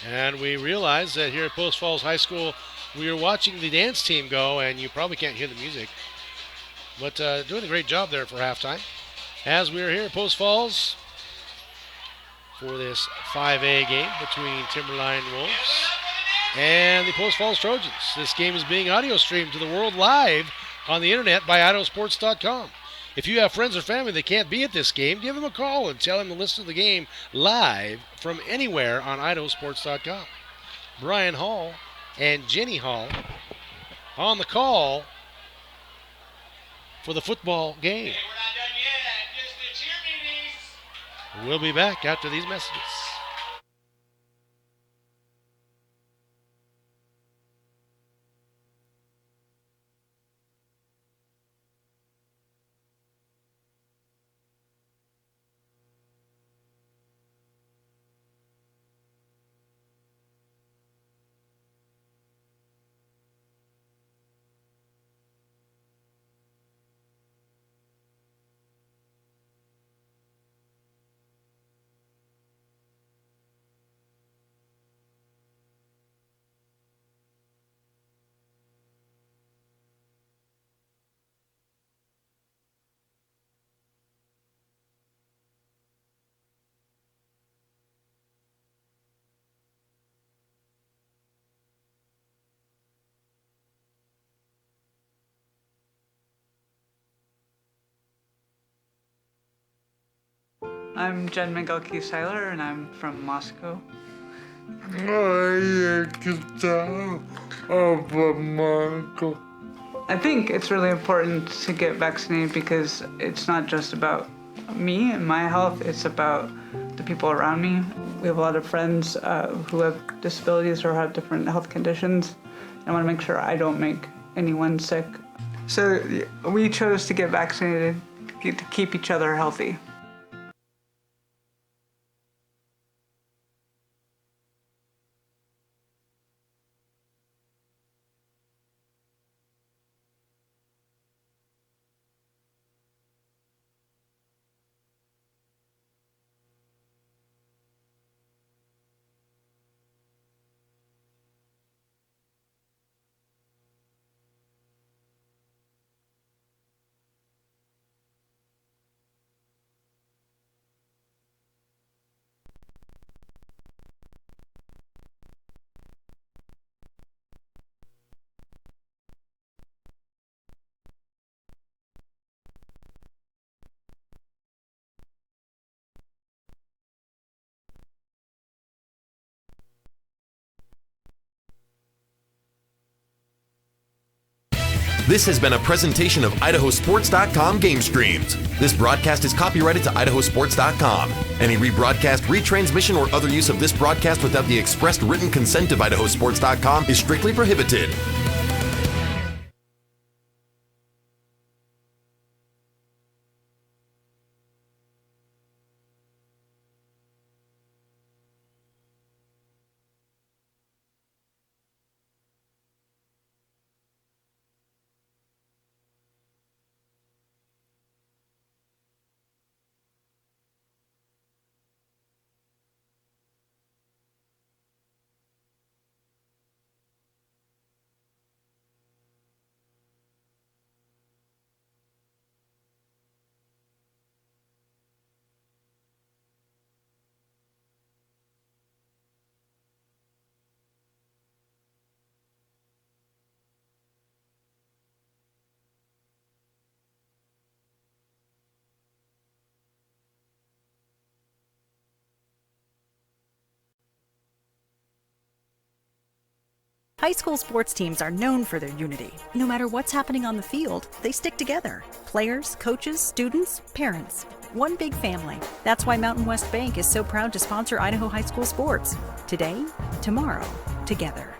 Speaker 1: And we realize that here at Post Falls High School, we are watching the dance team go, and you probably can't hear the music. But doing a great job there for halftime. As we are here at Post Falls for this 5A game between Timberline Wolves and the Post Falls Trojans. This game is being audio streamed to the world live on the internet by IdahoSports.com. If you have friends or family that can't be at this game, give them a call and tell them to listen to the game live from anywhere on IdahoSports.com. Brian Hall and Jenny Hall on the call for the football game.
Speaker 5: We're not done yet. Just the cheerleaders.
Speaker 1: We'll be back after these messages.
Speaker 9: I'm Jen Miguel-Seiler, and I'm from Moscow. I think it's really important to get vaccinated because it's not just about me and my health, it's about the people around me. We have a lot of friends who have disabilities or have different health conditions. I want to make sure I don't make anyone sick. So we chose to get vaccinated to keep each other healthy.
Speaker 10: This has been a presentation of IdahoSports.com GameStreams. This broadcast is copyrighted to IdahoSports.com. Any rebroadcast, retransmission, or other use of this broadcast without the expressed written consent of IdahoSports.com is strictly prohibited.
Speaker 2: High school sports teams are known for their unity. No matter what's happening on the field, they stick together. Players, coaches, students, parents. One big family. That's why Mountain West Bank is so proud to sponsor Idaho high school sports. Today, tomorrow, together.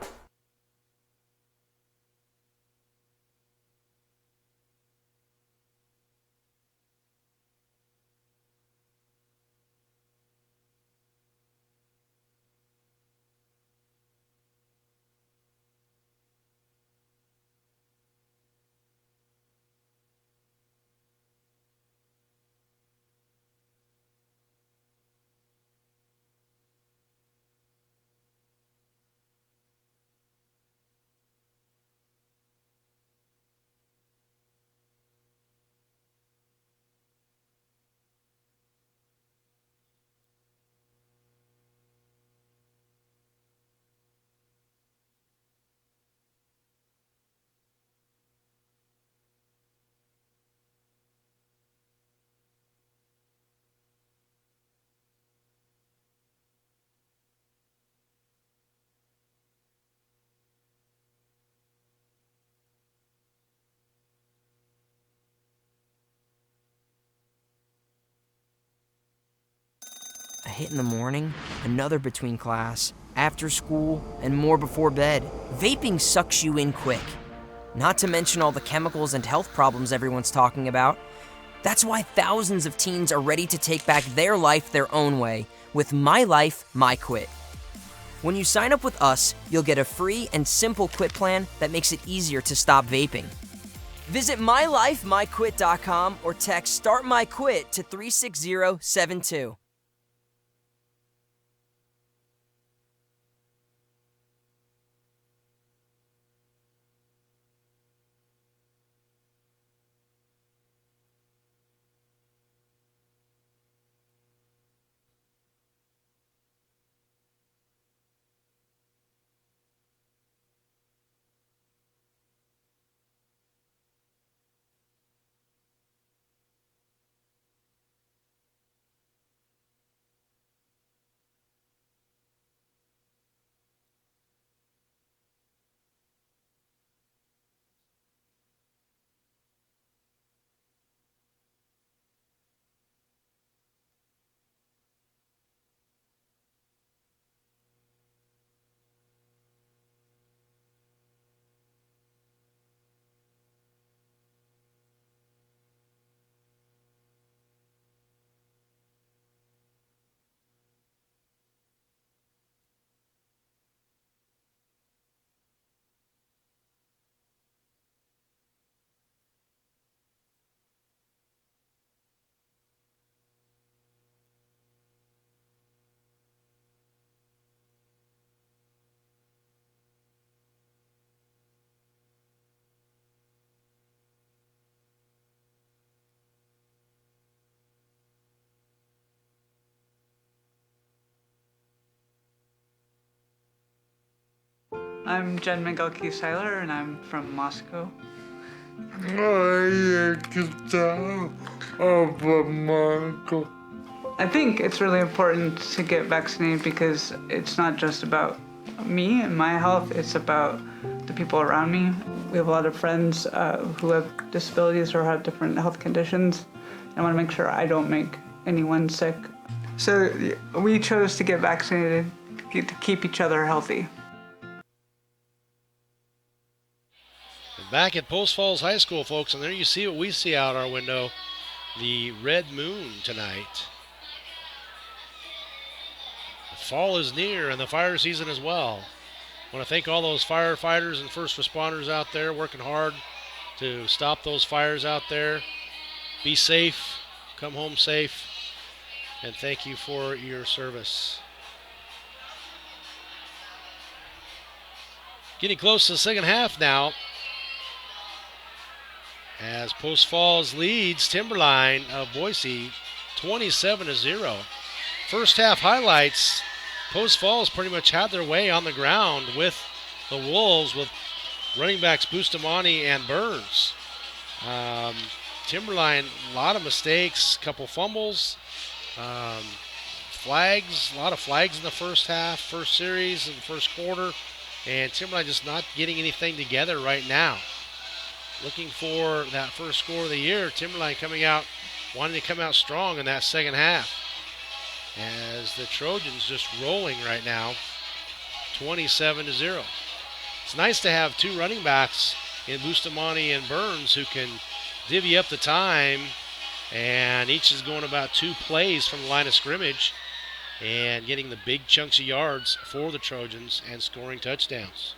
Speaker 4: A hit in the morning, another between class, after school, and more before bed. Vaping sucks you in quick. Not to mention all the chemicals and health problems everyone's talking about. That's why thousands of teens are ready to take back their life their own way with My Life, My Quit. When you sign up with us, you'll get a free and simple quit plan that makes it easier to stop vaping. Visit mylifemyquit.com or text Start My Quit to 36072.
Speaker 9: I'm Jen Migalki-Seiler, and I'm from Moscow. I think it's really important to get vaccinated because it's not just about me and my health, it's about the people around me. We have a lot of friends who have disabilities or have different health conditions. I want to make sure I don't make anyone sick. So we chose to get vaccinated to keep each other healthy.
Speaker 1: Back at Post Falls High School, folks, and there you see what we see out our window, the red moon tonight. The fall is near and the fire season as well. I want to thank all those firefighters and first responders out there working hard to stop those fires out there. Be safe, come home safe, and thank you for your service. Getting close to the second half now, as Post Falls leads Timberline of Boise 27-0. First half highlights, Post Falls pretty much had their way on the ground with the Wolves, with running backs Bustamante and Burns. Timberline, a lot of mistakes, couple fumbles, flags, a lot of flags in the first half, first series, in the first quarter, and Timberline just not getting anything together right now. Looking for that first score of the year. Timberline coming out, wanting to come out strong in that second half. As the Trojans just rolling right now, 27-0. It's nice to have two running backs in Bustamante and Burns who can divvy up the time, and each is going about 2 plays from the line of scrimmage and getting the big chunks of yards for the Trojans and scoring touchdowns.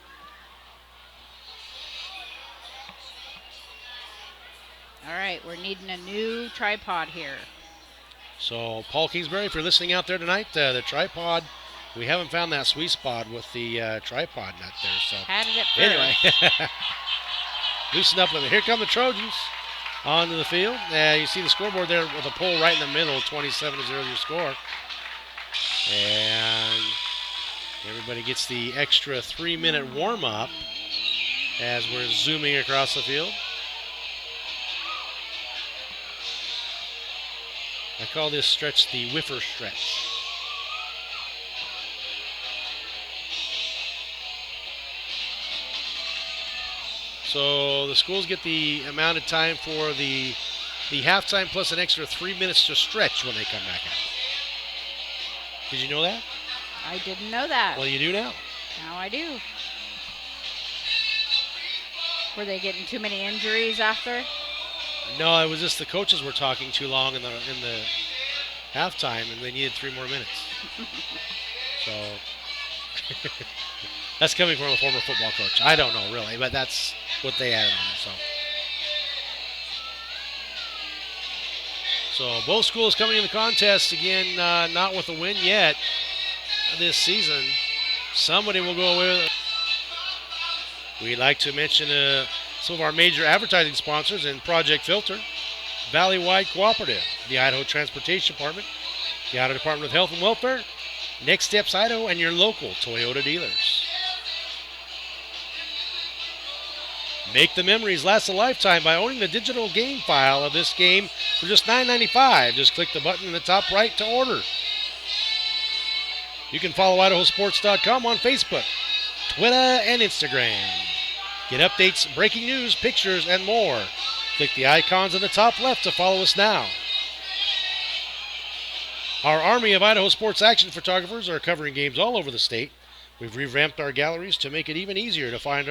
Speaker 3: All right, we're needing a new tripod here.
Speaker 1: So, Paul Kingsbury, if you're listening out there tonight, the tripod, we haven't found that sweet spot with the tripod nut there. So,
Speaker 3: had it at
Speaker 1: anyway, loosen up a little bit. Here come the Trojans onto the field. You see the scoreboard there with a pole right in the middle, 27-0 your score. And everybody gets the extra 3-minute warm-up as we're zooming across the field. I call this stretch the whiffer stretch. So the schools get the amount of time for the halftime plus an extra 3 minutes to stretch when they come back out. Did you know that?
Speaker 3: I didn't know that.
Speaker 1: Well, you do now.
Speaker 3: Now I do. Were they getting too many injuries after?
Speaker 1: No, it was just the coaches were talking too long in the halftime, and they needed 3 more minutes. So that's coming from a former football coach. I don't know really, but that's what they added on. So both schools coming in the contest again, not with a win yet this season. Somebody will go away with it. We'd like to mention some of our major advertising sponsors in Project Filter, Valley-Wide Cooperative, the Idaho Transportation Department, the Idaho Department of Health and Welfare, Next Steps Idaho, and your local Toyota dealers. Make the memories last a lifetime by owning the digital game file of this game for just $9.95. Just click the button in the top right to order. You can follow IdahoSports.com on Facebook, Twitter, and Instagram. Get updates, breaking news, pictures, and more. Click the icons in the top left to follow us now. Our army of Idaho sports action photographers are covering games all over the state. We've revamped our galleries to make it even easier to find,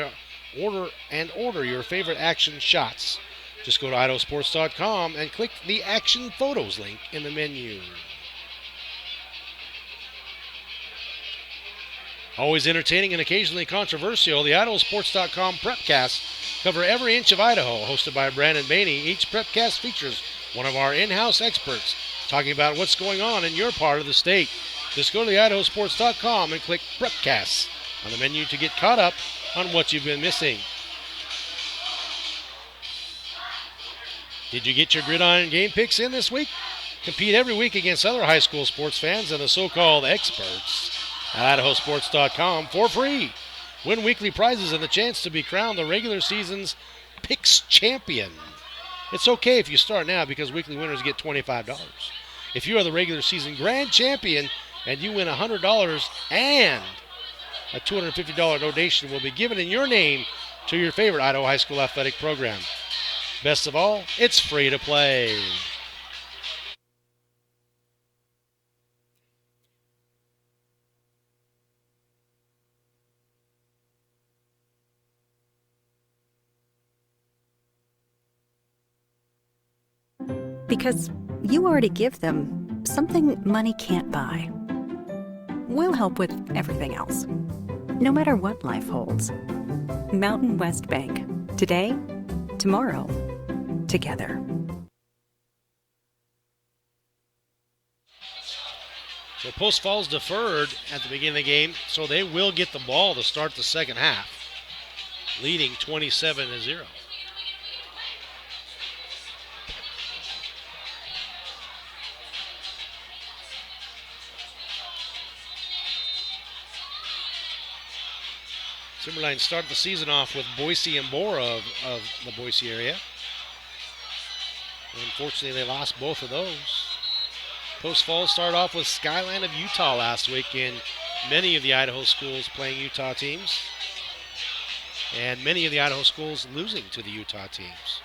Speaker 1: order your favorite action shots. Just go to IdahoSports.com and click the Action Photos link in the menu. Always entertaining and occasionally controversial, the IdahoSports.com Prepcasts cover every inch of Idaho. Hosted by Brandon Bainey, each Prepcast features one of our in-house experts talking about what's going on in your part of the state. Just go to the IdahoSports.com and click Prepcasts on the menu to get caught up on what you've been missing. Did you get your gridiron game picks in this week? Compete every week against other high school sports fans and the so-called experts at IdahoSports.com for free. Win weekly prizes and the chance to be crowned the regular season's Picks Champion. It's okay if you start now because weekly winners get $25. If you are the regular season grand champion and you win $100 and a $250 donation will be given in your name to your favorite Idaho High School athletic program. Best of all, it's free to play.
Speaker 2: Because you already give them something money can't buy. We'll help with everything else, no matter what life holds. Mountain West Bank. Today, tomorrow, together.
Speaker 1: So Post Falls deferred at the beginning of the game, so they will get the ball to start the second half, leading 27-0. Timberline started the season off with Boise and Bora of the Boise area. Unfortunately, they lost both of those. Post Falls started off with Skyline of Utah last week, and many of the Idaho schools playing Utah teams, and many of the Idaho schools losing to the Utah teams.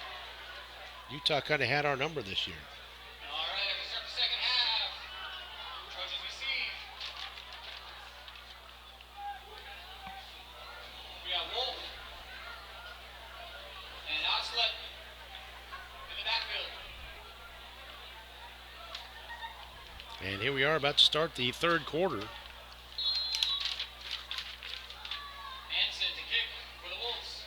Speaker 1: Utah kind of had our number this year.
Speaker 5: All right, we start the second half. Trojans receive. We got Wolf and Oxlett in the backfield.
Speaker 1: And here we are about to start the third quarter.
Speaker 5: Hansen to kick for the Wolves.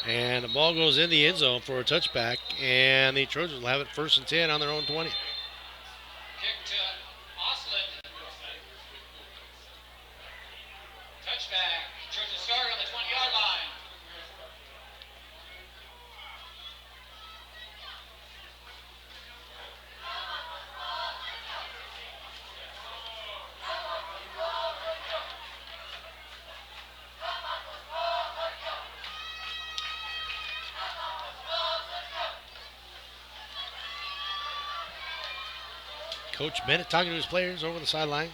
Speaker 1: And the ball goes in the end zone for a touchback, and the Trojans will have it 1st and 10 on their own 20.
Speaker 5: Kick to Oxlett. Touchback. Trojans start on the 20-yard line.
Speaker 1: Coach Bennett talking to his players over the sideline.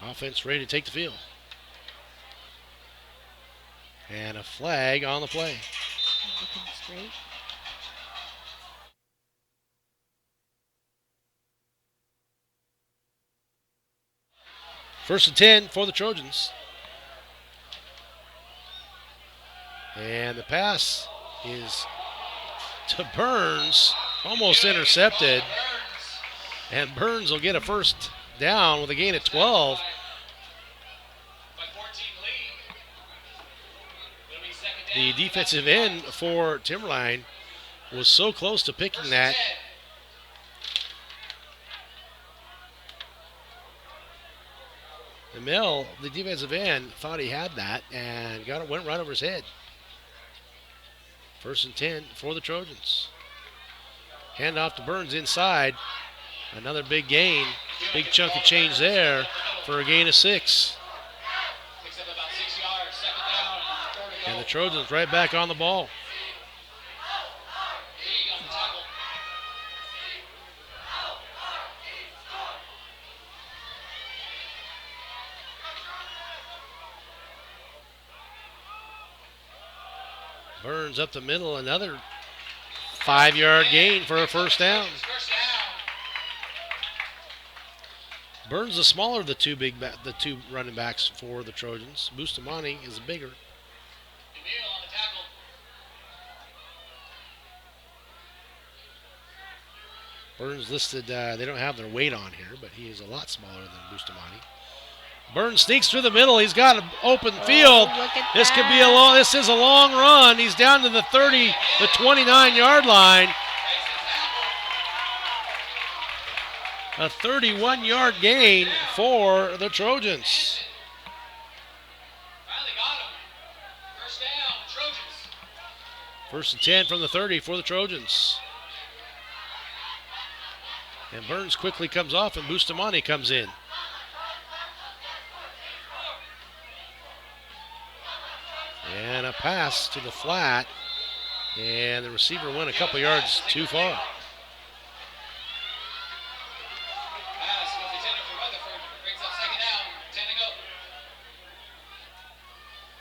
Speaker 1: Offense ready to take the field. And a flag on the play.
Speaker 3: Looking straight.
Speaker 1: First and 10 for the Trojans. And the pass is to Burns, almost intercepted. And Burns will get a first down with a gain of 12.
Speaker 5: By 14 lead. It'll be second
Speaker 1: The
Speaker 5: down.
Speaker 1: defensive end for Timberline was so close to picking that. And Mel, the defensive end, thought he had that and went right over his head. First and 10 for the Trojans. Hand off to Burns inside. Another big gain. Big chunk of change there for a gain of 6.
Speaker 5: Picks up about 6 yards. Second down. Third and
Speaker 1: And
Speaker 5: goal.
Speaker 1: the Trojans right back on the ball.
Speaker 5: Lee on the tackle.
Speaker 1: Burns up the middle. Another 5-yard gain for a first down.
Speaker 5: First down.
Speaker 1: Burns the smaller of the two running backs for the Trojans. Bustamante is bigger.
Speaker 5: Emil on the tackle.
Speaker 1: Burns listed, they don't have their weight on here, but he is a lot smaller than Bustamante. Burns sneaks through the middle. He's got an open field.
Speaker 3: Look at
Speaker 1: This could be
Speaker 3: that.
Speaker 1: this is a long run. He's down to the 29-yard line. A 31-yard gain for the Trojans.
Speaker 5: Finally got him. First down. Trojans.
Speaker 1: First and 10 from the 30 for the Trojans. And Burns quickly comes off, and Bustamante comes in. And a pass to the flat, and the receiver went a couple yards too far.
Speaker 5: Pass was intended for Rutherford. Brings up second down. 10 to go.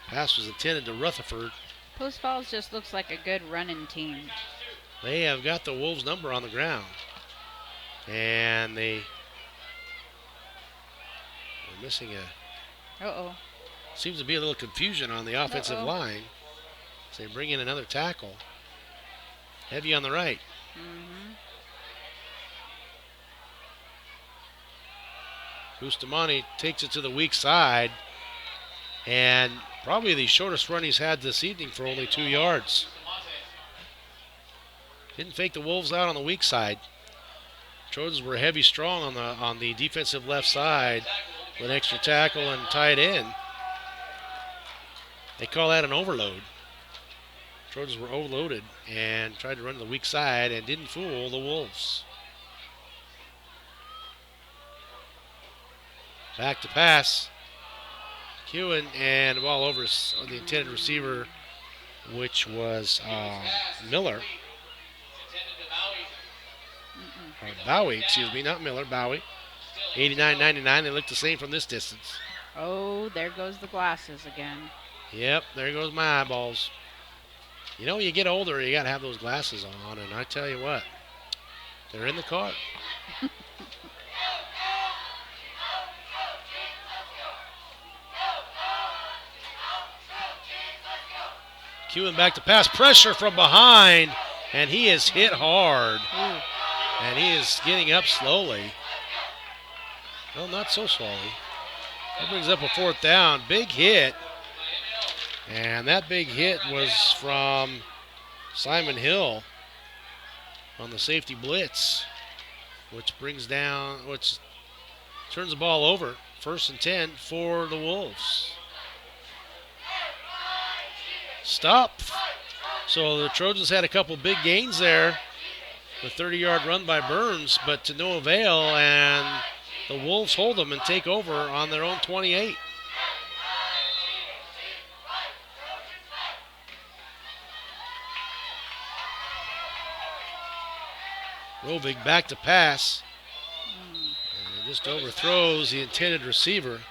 Speaker 1: Pass was intended to Rutherford.
Speaker 3: Post Falls just looks like a good running team.
Speaker 1: They have got the Wolves number on the ground. And they are missing a...
Speaker 3: Uh-oh.
Speaker 1: Seems to be a little confusion on the offensive line. So they bring in another tackle. Heavy on the right. Bustamante takes it to the weak side. And probably the shortest run he's had this evening for only 2 yards. Didn't fake the Wolves out on the weak side. Trojans were heavy strong on the defensive left side with an extra tackle and tied in. They call that an overload. Trojans were overloaded and tried to run to the weak side and didn't fool the Wolves. Back to pass. Kewen, and the ball over the intended receiver, which was Miller. Bowie, excuse me, not Miller, Bowie. 89-99, they look the same from this distance.
Speaker 3: Oh, there goes the glasses again.
Speaker 1: Yep, there goes my eyeballs. You know, when you get older, you got to have those glasses on, and I tell you what, they're in the car. Kewen back to pass, pressure from behind, and he is hit hard. And he is getting up slowly. Well, not so slowly. That brings up a fourth down. Big hit. And that big hit was from Simon Hill on the safety blitz, which turns the ball over. First and 10 for the Wolves. Stop. So the Trojans had a couple big gains there. The 30-yard run by Burns, but to no avail, and the Wolves hold them and take over on their own 28. Rovig back to pass. And just overthrows the intended receiver.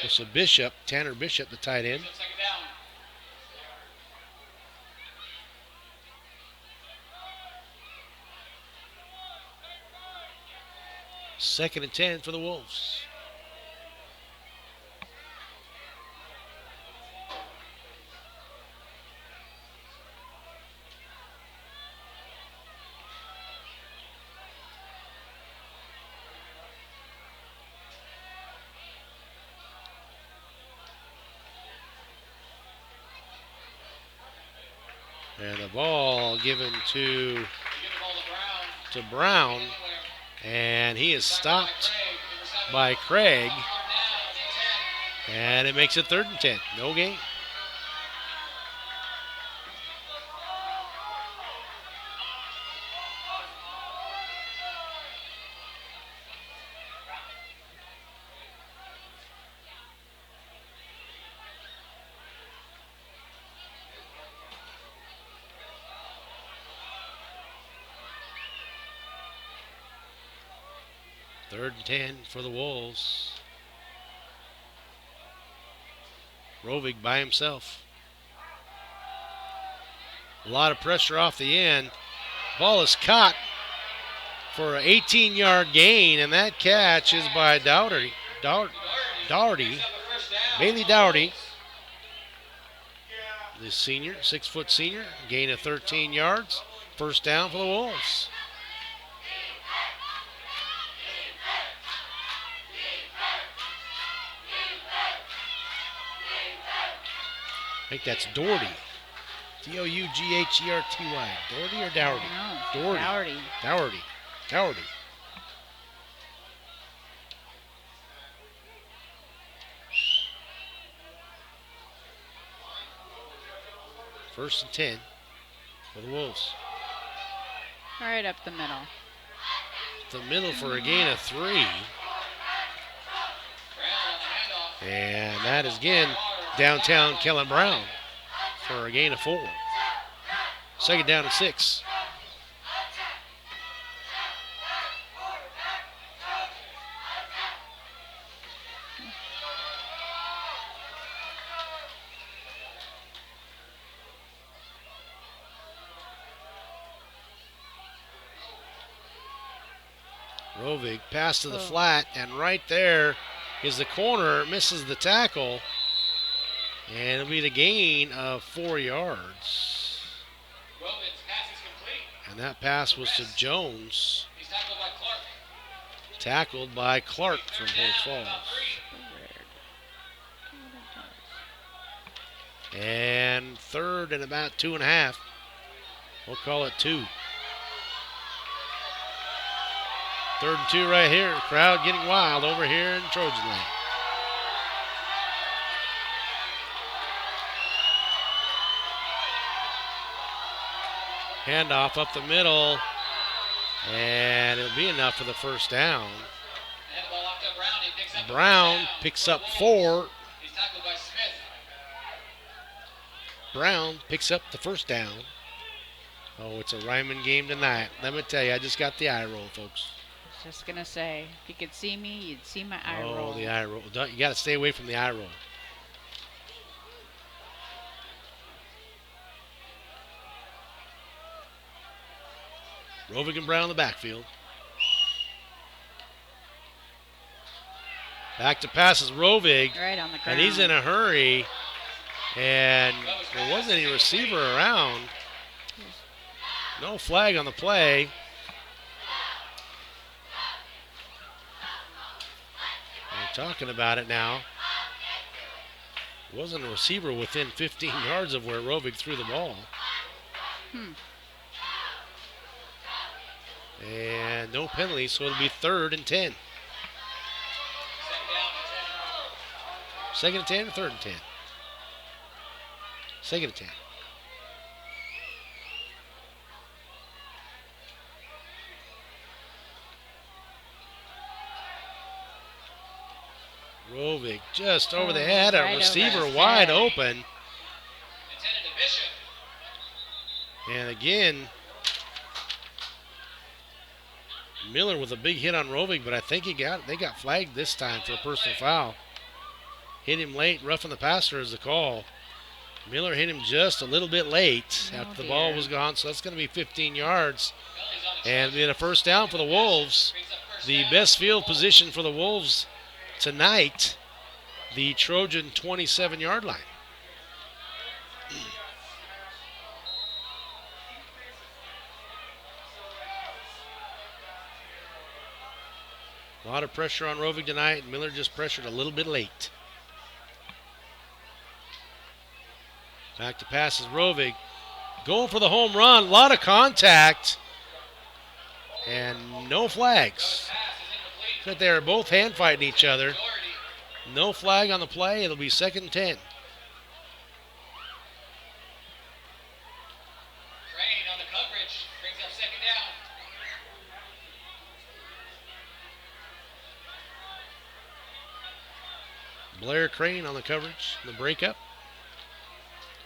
Speaker 1: It's a Bishop, Tanner Bishop, the tight end. Second and 10 for the Wolves. And the ball given to Brown. And he is stopped by Craig. And it makes it 3rd and 10. No gain. Third and 10 for the Wolves. Rovig by himself. A lot of pressure off the end. Ball is caught for an 18-yard gain, and that catch is by Dougherty. Bailey Dougherty, the senior, 6-foot senior, gain of 13 yards. First down for the Wolves. I think that's Dougherty. Dougherty. Dougherty or Dougherty?
Speaker 3: Dougherty.
Speaker 1: Dougherty. First and 10. for the Wolves.
Speaker 3: Right up the middle.
Speaker 1: The middle for a gain of 3. And that is again downtown Kellen Brown for a gain of 4. Second down and 6. Rovig pass to the flat, and right there is the corner, misses the tackle, and it'll be the gain of 4 yards. And that pass was to Jones.
Speaker 5: He's tackled by Clark.
Speaker 1: Tackled by Clark from Post Falls. And third and about 2.5. We'll call it 2. 3rd and 2 right here. Crowd getting wild over here in Trojan Lane. Handoff up the middle, and it'll be enough for the first down. Brown picks up 4.
Speaker 5: He's tackled by Smith.
Speaker 1: Brown picks up the first down. Oh, it's a Ryman game tonight. Let me tell you, I just got the eye roll, folks.
Speaker 3: Just going to say, if you could see me, you'd see my eye roll.
Speaker 1: Oh, the eye roll. You got to stay away from the eye roll. Rovig and Brown in the backfield. Back to passes Rovig.
Speaker 3: Right on the ground.
Speaker 1: And he's in a hurry. And there wasn't any receiver around. No flag on the play. We're talking about it now. Wasn't a receiver within 15 yards of where Rovig threw the ball. And no penalty, so it'll be 3rd and 10. Second and 10 or 3rd and 10? Second and 10. Rovig just over the head, a
Speaker 3: right
Speaker 1: receiver
Speaker 3: over his
Speaker 1: wide
Speaker 3: head.
Speaker 1: open.
Speaker 5: Intended to Bishop.
Speaker 1: And again, Miller with a big hit on Rovig, but I think they got flagged this time for a personal foul. Hit him late, roughing the passer is the call. Miller hit him just a little bit late after the ball was gone, so that's going to be 15 yards. And then a first down for the Wolves. The best field position for the Wolves tonight, the Trojan 27-yard line. A lot of pressure on Rovig tonight. Miller just pressured a little bit late. Back to passes Rovig. Going for the home run. A lot of contact. And no flags. But they're both hand fighting each other. No flag on the play. It'll be 2nd and 10.
Speaker 5: Crane on the coverage. Brings up 2nd down.
Speaker 1: Blair Crane on the coverage. The breakup.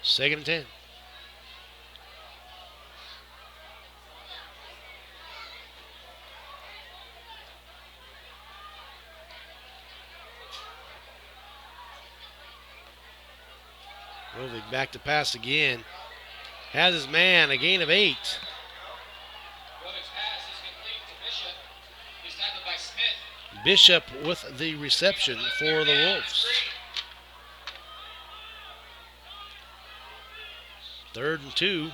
Speaker 1: 2nd and 10. Rovig back to pass again. Has his man, a gain of 8.
Speaker 5: Rovig's pass is complete to Bishop. He's tackled by Smith.
Speaker 1: Bishop with the reception for the Wolves. 3rd and 2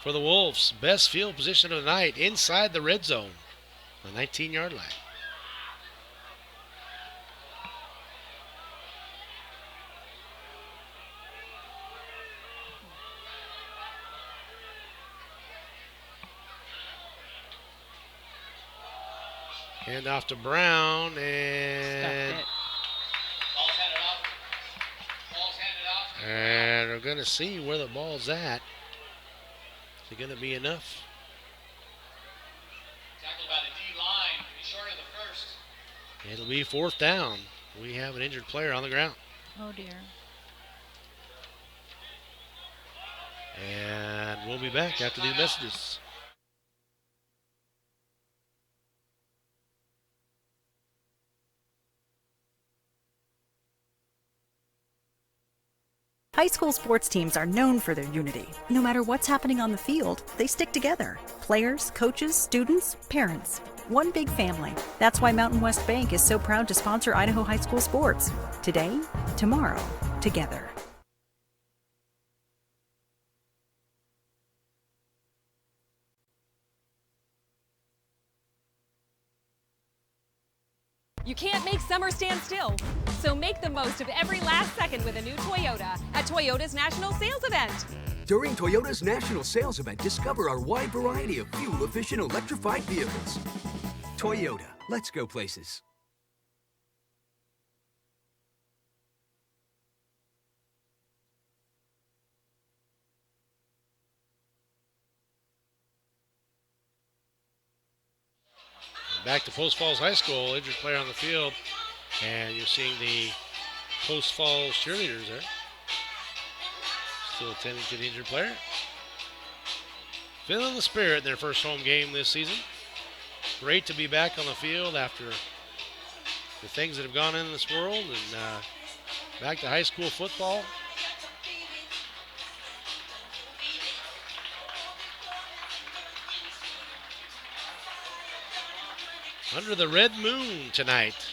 Speaker 1: for the Wolves. Best field position of the night inside the red zone. The 19-yard line. Hand off to Brown, and
Speaker 5: Ball's handed off. Ball's handed off.
Speaker 1: and we're going to see where the ball's at. it going to be enough?
Speaker 5: Tackled by the D-line, to be short of the first.
Speaker 1: It'll be 4th down. We have an injured player on the ground.
Speaker 3: Oh, dear.
Speaker 1: And we'll be back after these messages.
Speaker 2: High school sports teams are known for their unity. No matter what's happening on the field, they stick together. Players, coaches, students, parents. One big family. That's why Mountain West Bank is so proud to sponsor Idaho high school sports. Today, tomorrow, together.
Speaker 7: You can't make summer stand still. So make the most of every last second with a new Toyota at Toyota's National Sales Event.
Speaker 8: During Toyota's National Sales Event, discover our wide variety of fuel-efficient electrified vehicles. Toyota, let's go places.
Speaker 1: Back to Post Falls High School, injured player on the field, and you're seeing the Post Falls cheerleaders there. Still attending to the injured player. Feeling the spirit in their first home game this season. Great to be back on the field after the things that have gone in this world, and back to high school football. Under the red moon tonight,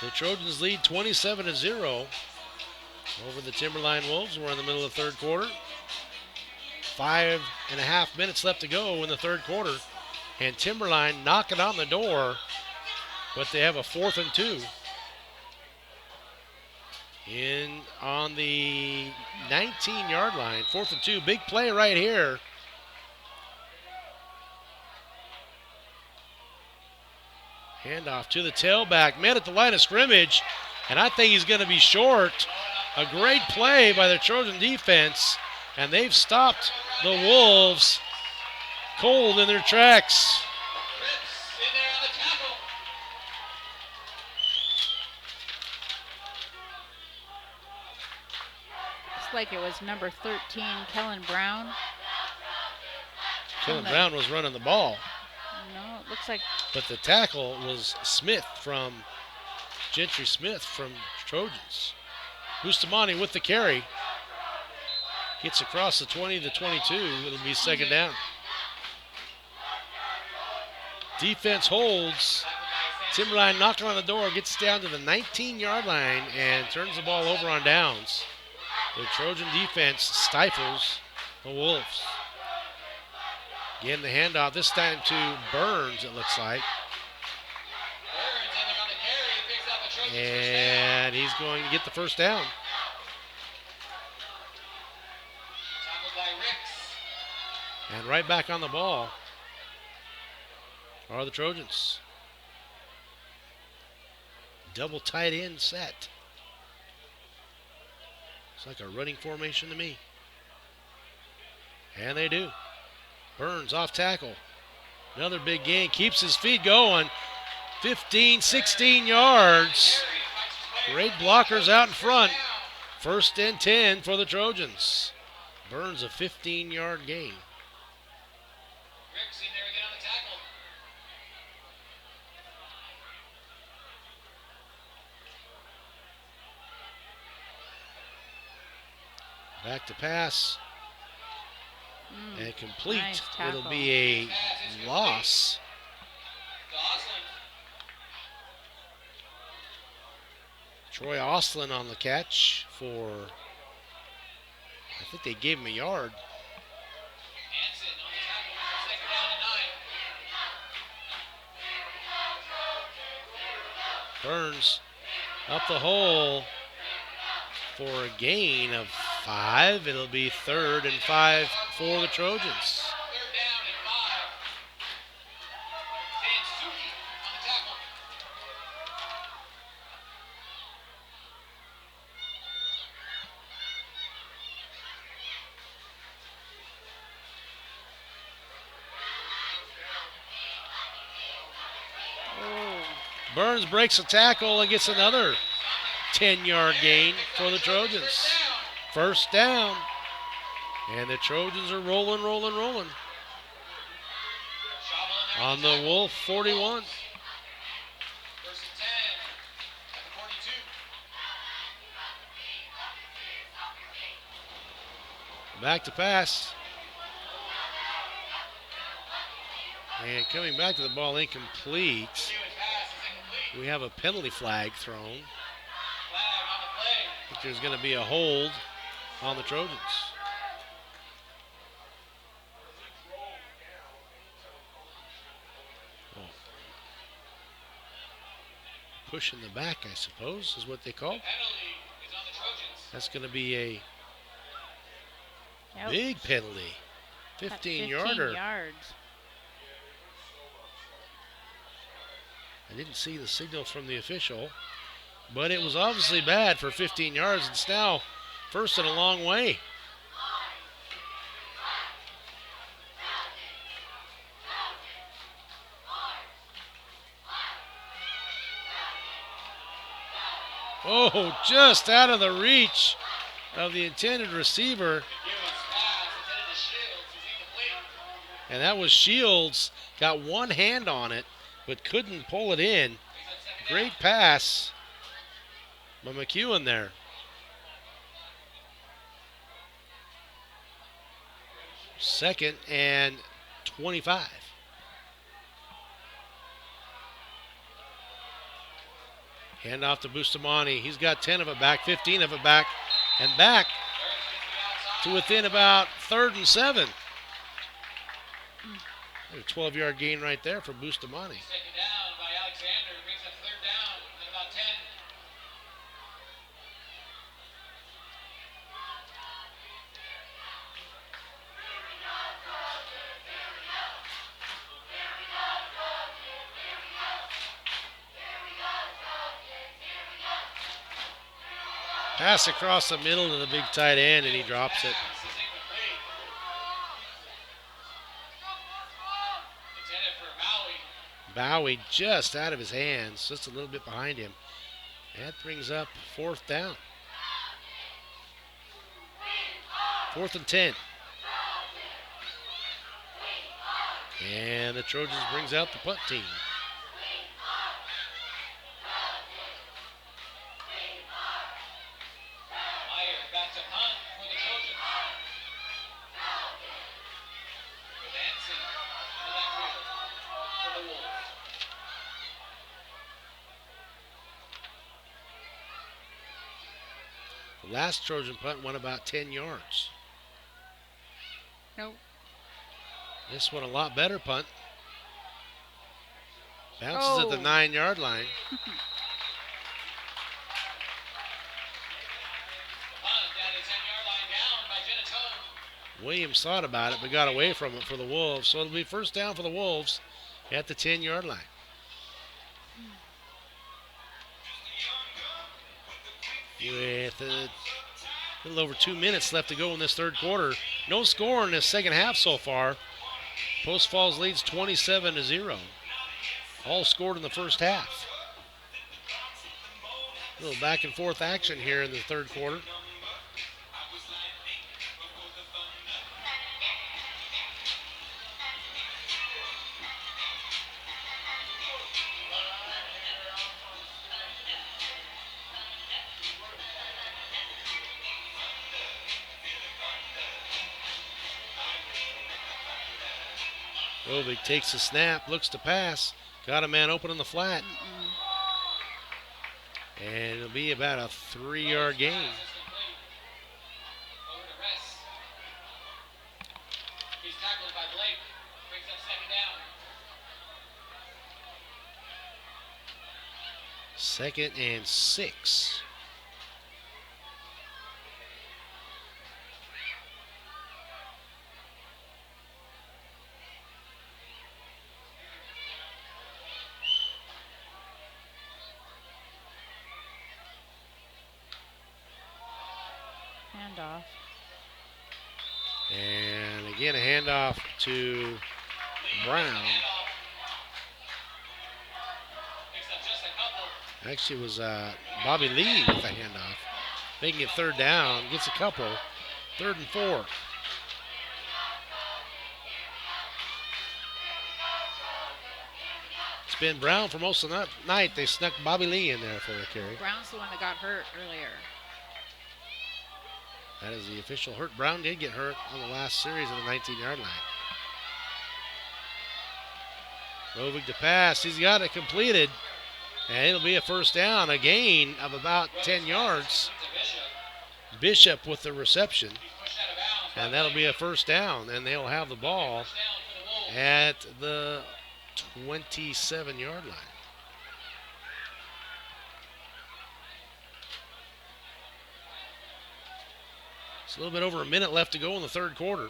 Speaker 1: the Trojans lead 27-0 over the Timberline Wolves. We're in the middle of the third quarter. 5.5 minutes left to go in the third quarter, and Timberline knocking on the door, but they have a 4th and 2 in on the 19-yard line. 4th and 2, big play right here. Handoff to the tailback, met at the line of scrimmage, and I think he's going to be short. A great play by the Trojan defense, and they've stopped the Wolves cold in their tracks.
Speaker 5: Rips in there on the tackle.
Speaker 3: Looks like it was number 13, Kellen Brown.
Speaker 1: Kellen Brown was running the ball.
Speaker 3: No, it looks like.
Speaker 1: But the tackle was Smith from Gentry Smith from Trojans. Bustamante with the carry. Gets across the 20 to 22. It'll be 2nd down. Defense holds. Timberline knocking on the door, gets down to the 19-yard line and turns the ball over on downs. The Trojan defense stifles the Wolves. Again, the handoff this time to Burns, it looks like.
Speaker 5: Burns in there on the carry, picks up a Trojan first down.
Speaker 1: And he's going to get the first down.
Speaker 5: Tackled by Ricks.
Speaker 1: And right back on the ball are the Trojans. Double tight end set. It's like a running formation to me. And they do. Burns off tackle. Another big gain. Keeps his feet going. 15, 16 yards. Great blockers out in front. 1st and 10 for the Trojans. Burns a 15-yard gain.
Speaker 5: Ricks in there again on the tackle.
Speaker 1: Back to pass. And complete.
Speaker 3: Nice tackle.
Speaker 1: It'll be a loss. Troy Oslin on the catch for, I think they gave him a yard.
Speaker 5: Hanson on the tackle. 2nd down and 9.
Speaker 1: Burns up the hole for a gain of 5. It'll be 3rd and 5 for the Trojans.
Speaker 5: 3rd down and 5. Dansuki on the tackle.
Speaker 1: Burns breaks a tackle and gets another 10-yard gain for the Trojans. First down. And the Trojans are rolling. On the Wolf 41.
Speaker 5: First and 10 at the 42.
Speaker 1: Back to pass. And coming back to the ball, incomplete. We have a penalty flag thrown.
Speaker 5: Flag on the play.
Speaker 1: I think there's going to be a hold on the Trojans. Push in the back, I suppose, is what they call.
Speaker 5: Penalty is on the Trojans.
Speaker 1: That's going to be a
Speaker 3: Yep.
Speaker 1: big penalty. 15-yarder.
Speaker 3: yards.
Speaker 1: I didn't see the signal from the official, but it was obviously bad for 15 yards. It's now first and a long way. Oh, just out of the reach of the intended receiver. And that was Shields. Got one hand on it, but couldn't pull it in. Great pass by McEwen there. Second and 25. Hand off to Bustamante. He's got 10 of it back, 15 of it back, and back to within about 3rd and 7. A 12-yard gain right there for Bustamante.
Speaker 5: Taken down by Alexander. Brings up 3rd down at about 10.
Speaker 1: Pass across the middle to the big tight end, and he drops it. Bowie just out of his hands, just a little bit behind him. That brings up 4th down. 4th and 10. And the Trojans brings out the punt team. The last Trojan punt went about 10 yards.
Speaker 3: Nope.
Speaker 1: This one a lot better punt. Bounces at the 9-yard line. Williams thought about it, but got away from it for the Wolves. So it'll be first down for the Wolves at the 10-yard line. With a little over 2 minutes left to go in this third quarter. No score in this second half so far. Post Falls leads 27-0. All scored in the first half. A little back and forth action here in the third quarter. Rovig takes the snap, looks to pass, got a man open in the flat. And it'll be about a 3-yard gain.
Speaker 5: He's tackled by Blake. Brings up 2nd down.
Speaker 1: 2nd and 6.
Speaker 3: Handoff.
Speaker 1: And again, a handoff to Brown.
Speaker 5: Picks up just like
Speaker 1: Actually, it was Bobby Lee with the handoff. Making it third down. Gets a couple. 3rd and 4. It's been Brown for most of the night. They snuck Bobby Lee in there for a carry.
Speaker 3: Brown's the one that got hurt earlier.
Speaker 1: That is the official hurt. Brown did get hurt on the last series on the 19-yard line. Rovig to pass. He's got it completed. And it'll be a first down, a gain of about 10 yards. Bishop with the reception. And that'll be a first down. And they'll have the ball at the 27-yard line. It's a little bit over a minute left to go in the third quarter.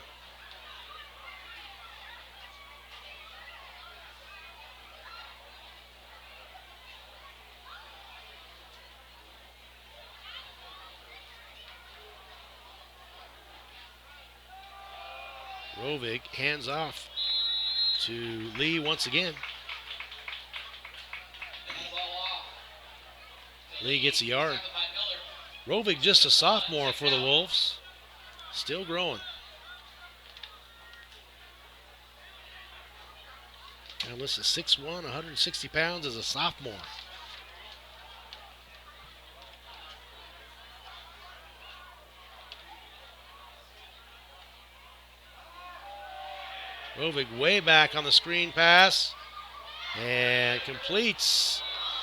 Speaker 1: Rovig hands off to Lee once again. Lee gets a yard. Rovig just a sophomore for the Wolves. Still growing. Now listen, 6'1", 160 pounds as a sophomore. Rovig way back on the screen pass and completes.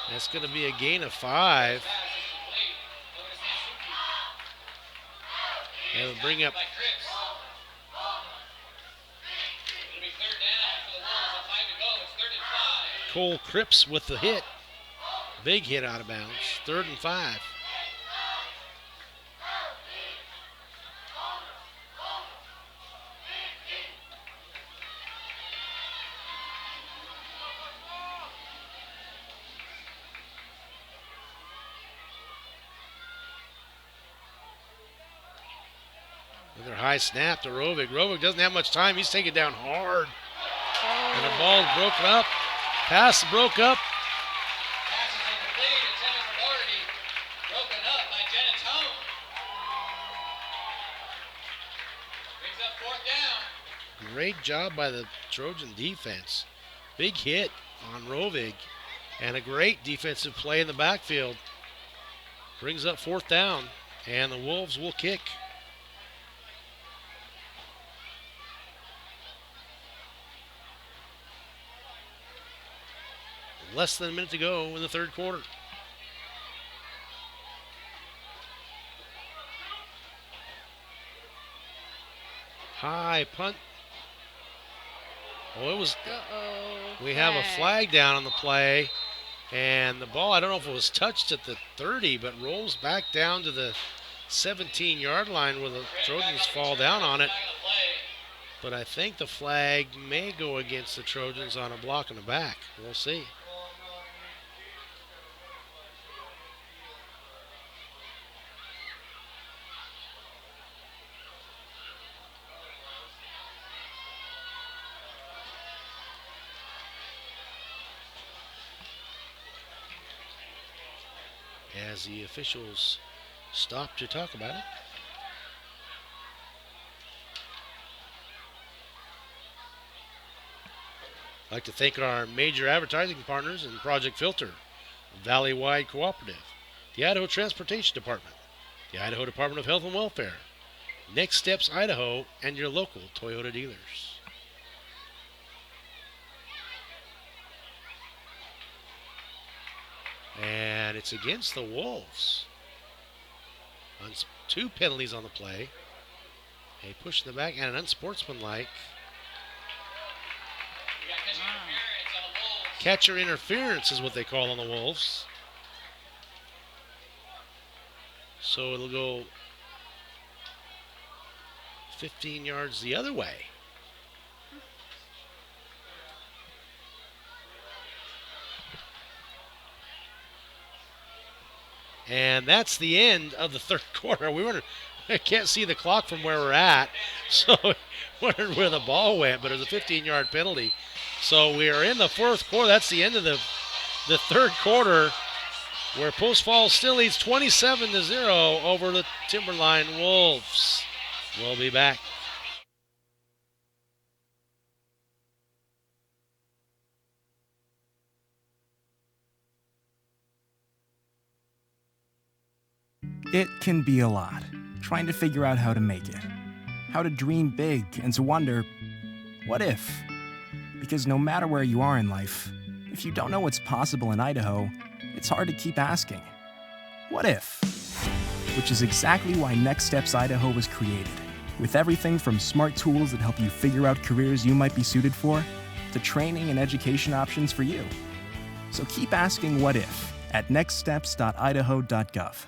Speaker 1: That's going to be a gain of 5. That'll bring up Cole Cripps with the hit. Big hit out of bounds. 3rd and 5. Another high snap to Rovig. Rovig doesn't have much time. He's taken down hard. And the ball's broken up. Pass broke up.
Speaker 5: Pass is incomplete. Intended for Doherty. Broken up by Genatone. Brings up 4th down.
Speaker 1: Great job by the Trojan defense. Big hit on Rovig. And a great defensive play in the backfield. Brings up 4th down. And the Wolves will kick. Less than a minute to go in the third quarter. High punt. Oh, it was. We have a flag down on the play. And the ball, I don't know if it was touched at the 30, but rolls back down to the 17-yard line where the Trojans fall down on it. But I think the flag may go against the Trojans on a block in the back. We'll see. As the officials stop to talk about it. I'd like to thank our major advertising partners in Project Filter, Valley-Wide Cooperative, the Idaho Transportation Department, the Idaho Department of Health and Welfare, Next Steps Idaho, and your local Toyota dealers. And it's against the Wolves. 2 penalties on the play. A push in the back and an unsportsmanlike. Catcher interference is what they call on the Wolves. So it'll go 15 yards the other way. And that's the end of the third quarter. I can't see the clock from where we're at, so wondered where the ball went, but it was a 15-yard penalty. So we are in the fourth quarter. That's the end of the third quarter. where Post Falls still leads 27-0 over the Timberline Wolves. We'll be back.
Speaker 6: It can be a lot, trying to figure out how to make it, how to dream big, and to wonder, what if? Because no matter where you are in life, if you don't know what's possible in Idaho, it's hard to keep asking, what if? Which is exactly why Next Steps Idaho was created, with everything from smart tools that help you figure out careers you might be suited for, to training and education options for you. So keep asking what if at nextsteps.idaho.gov.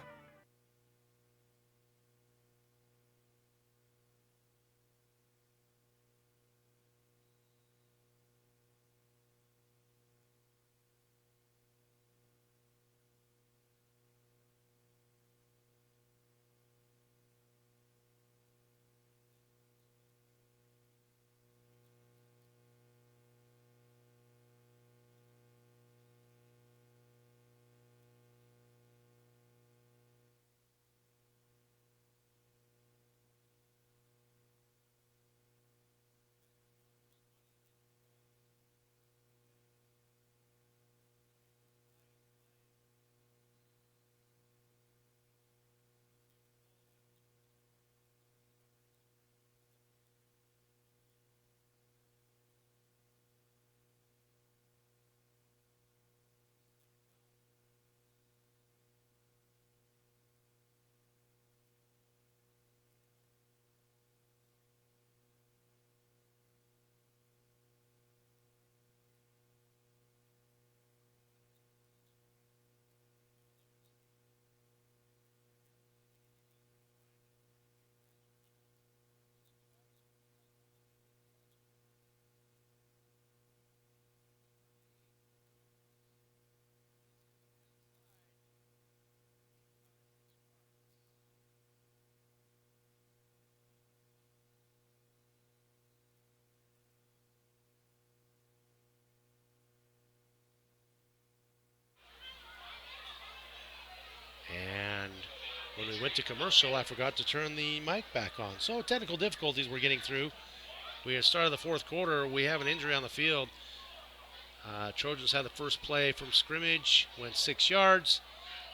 Speaker 1: And when we went to commercial, I forgot to turn the mic back on. So technical difficulties we're getting through. We have started the fourth quarter. We have an injury on the field. Trojans had the first play from scrimmage, went 6 yards,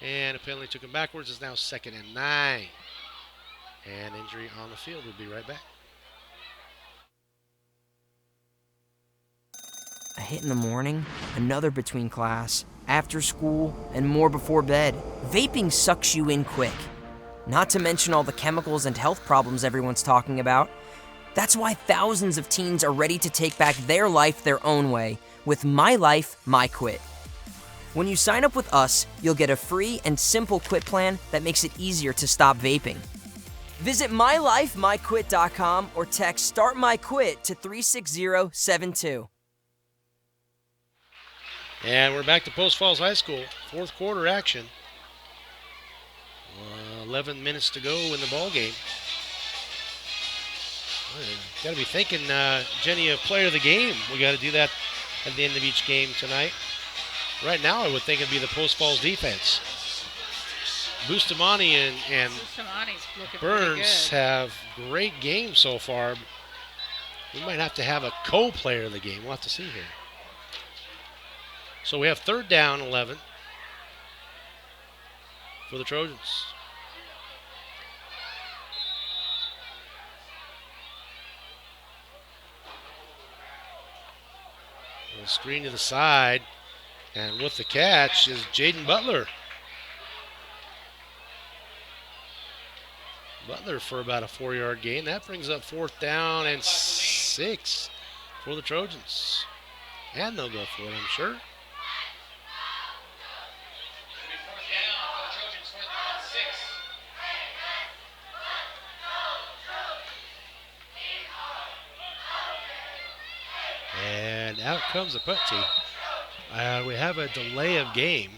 Speaker 1: and a penalty took him backwards. It's now 2nd and 9. And injury on the field. We'll be right back.
Speaker 4: A hit in the morning, another between class, after school, and more before bed. Vaping sucks you in quick. Not to mention all the chemicals and health problems everyone's talking about. That's why thousands of teens are ready to take back their life their own way with My Life, My Quit. When you sign up with us, you'll get a free and simple quit plan that makes it easier to stop vaping. Visit mylifemyquit.com or text Start My Quit to 36072.
Speaker 1: And we're back to Post Falls High School. Fourth quarter action. 11 minutes to go in the ball game. Got to be thinking, Jenny, of player of the game. We got to do that at the end of each game tonight. Right now, I would think it'd be the Post Falls defense. Bustamante and Burns have great games so far. We might have to have a co-player of the game. We'll have to see here. So we have 3rd down, 11 for the Trojans. A screen to the side, and with the catch is Jaden Butler. Butler for about a 4-yard gain. That brings up 4th down and 6 for the Trojans. And they'll go for it, I'm sure. And out comes the punt team. We have a delay of game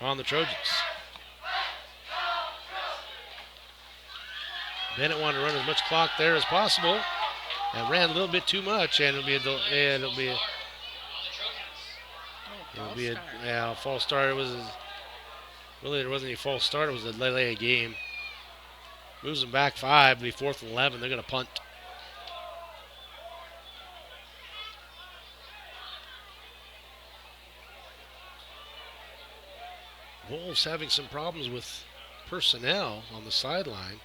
Speaker 1: on the Trojans. Bennett wanted to run as much clock there as possible, and ran a little bit too much, and it'll be a false start. It was Really, there wasn't any false start. It was a delay of game. Moves them back 5. It'll be 4th and 11. They're going to punt. Wolves having some problems with personnel on the sideline.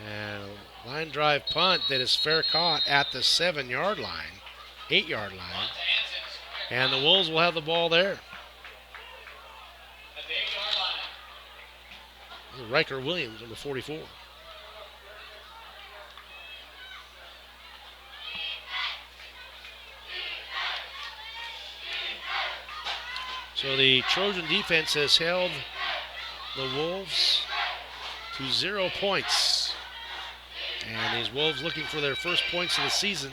Speaker 1: And a line drive punt that is fair caught at the 7-yard line, 8-yard line. And the Wolves will have the ball there. Riker Williams, number 44. So the Trojan defense has held the Wolves to 0 points. And these Wolves looking for their first points of the season.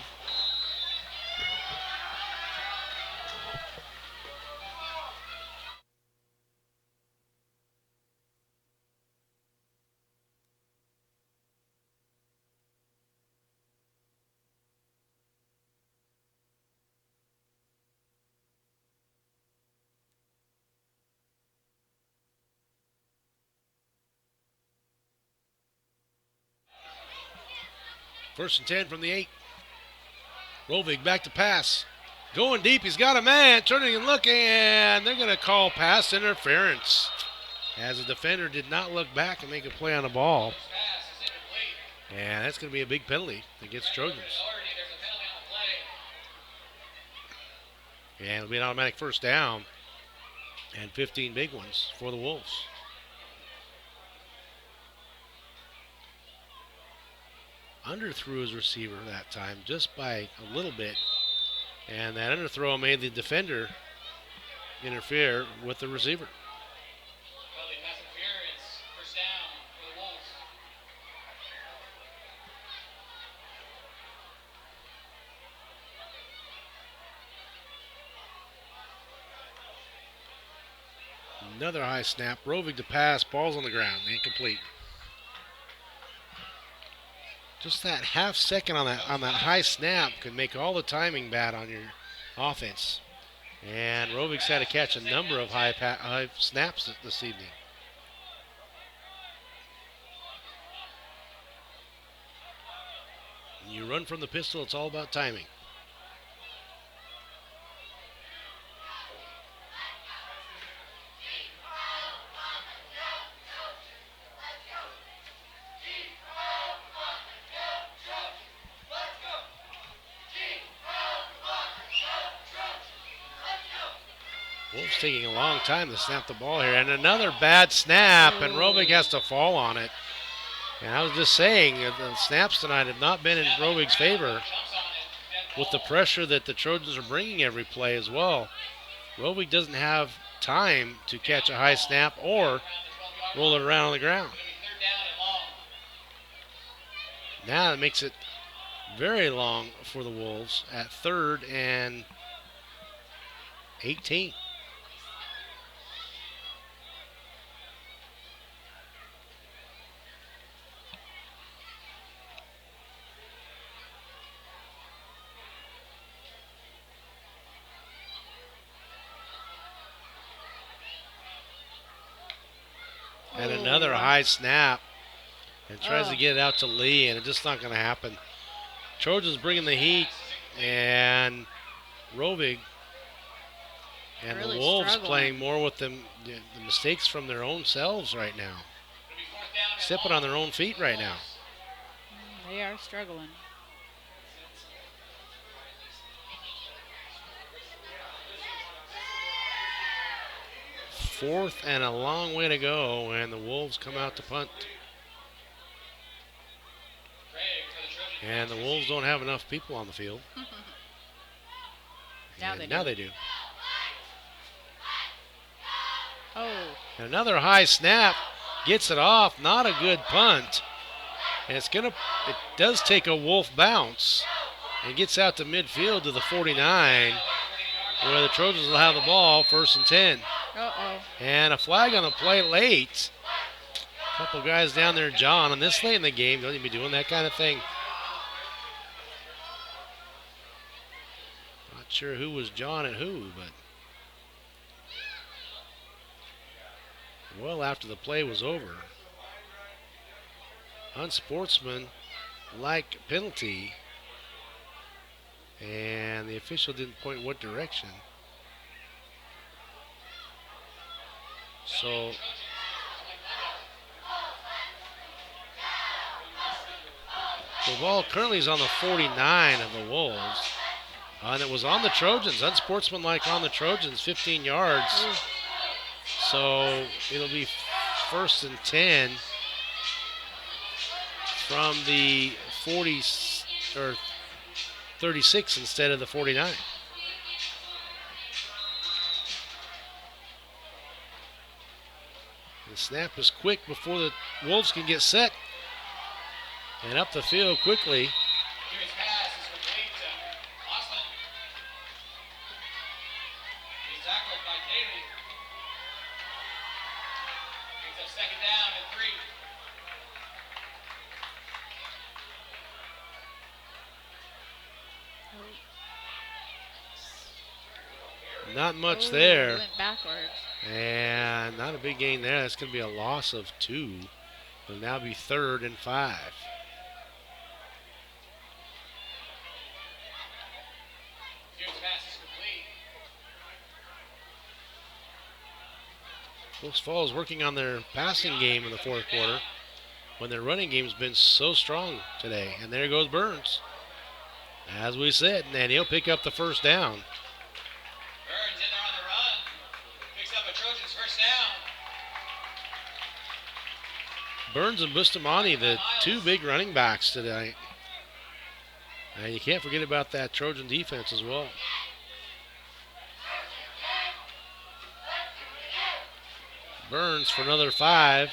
Speaker 1: First and 10 from the 8. Rovig back to pass. Going deep, he's got a man, turning and looking, and they're going to call pass interference. As the defender did not look back and make a play on the ball. And that's going to be a big penalty against Trojans. And it'll be an automatic first down and 15 big ones for the Wolves. Underthrew his receiver that time just by a little bit. And that underthrow made the defender interfere with the receiver. Another high snap. Rovig to pass. Ball's on the ground. Incomplete. Just that half second on that high snap could make all the timing bad on your offense. And Rovig's had to catch a number of high snaps this evening. When you run from the pistol, it's all about timing. Wolves taking a long time to snap the ball here. And another bad snap, and Rovig has to fall on it. And I was just saying, the snaps tonight have not been in Rovig's favor with the pressure that the Trojans are bringing every play as well. Rovig doesn't have time to catch a high snap or roll it around on the ground. Now it makes it very long for the Wolves at 3rd and 18. And another high snap. And tries to get it out to Lee, and it's just not going to happen. Trojans bringing the heat, and Rovig and really the Wolves playing more with the mistakes from their own selves right now. Stepping on their own feet right now.
Speaker 3: They are struggling.
Speaker 1: Fourth and a long way to go, and the Wolves come out to punt. And the Wolves don't have enough people on the field. Now they do.
Speaker 3: Oh.
Speaker 1: And another high snap. Gets it off. Not a good punt. And it does take a Wolf bounce. And gets out to midfield to the 49. Where the Trojans will have the ball, 1st and 10.
Speaker 3: Uh-oh.
Speaker 1: And a flag on the play late. A couple guys down there, John. And this late in the game, don't even be doing that kind of thing. Not sure who was John and who, but well after the play was over. Unsportsmanlike penalty, and the official didn't point what direction. So the ball currently is on the 49 of the Wolves. And it was on the Trojans, unsportsmanlike on the Trojans, 15 yards. So it'll be 1st and 10 from the 40 or 36 instead of the 49. The snap is quick before the Wolves can get set. And up the field quickly.
Speaker 5: Here's pass is complete to Austin. He's tackled by Daly. Picks up 2nd down and 3.
Speaker 1: Not much there.
Speaker 3: Went backwards.
Speaker 1: And not a big gain there. That's going to be a loss of 2. It'll now be 3rd and 5. Post Falls working on their passing game in the 4th quarter when their running game's been so strong today. And there goes Burns, as we said, and he'll pick up the 1st down.
Speaker 5: Burns in there on the run. Picks up a Trojans 1st down.
Speaker 1: Burns and Bustamante, the 2 big running backs tonight. And you can't forget about that Trojan defense as well. Burns for another 5.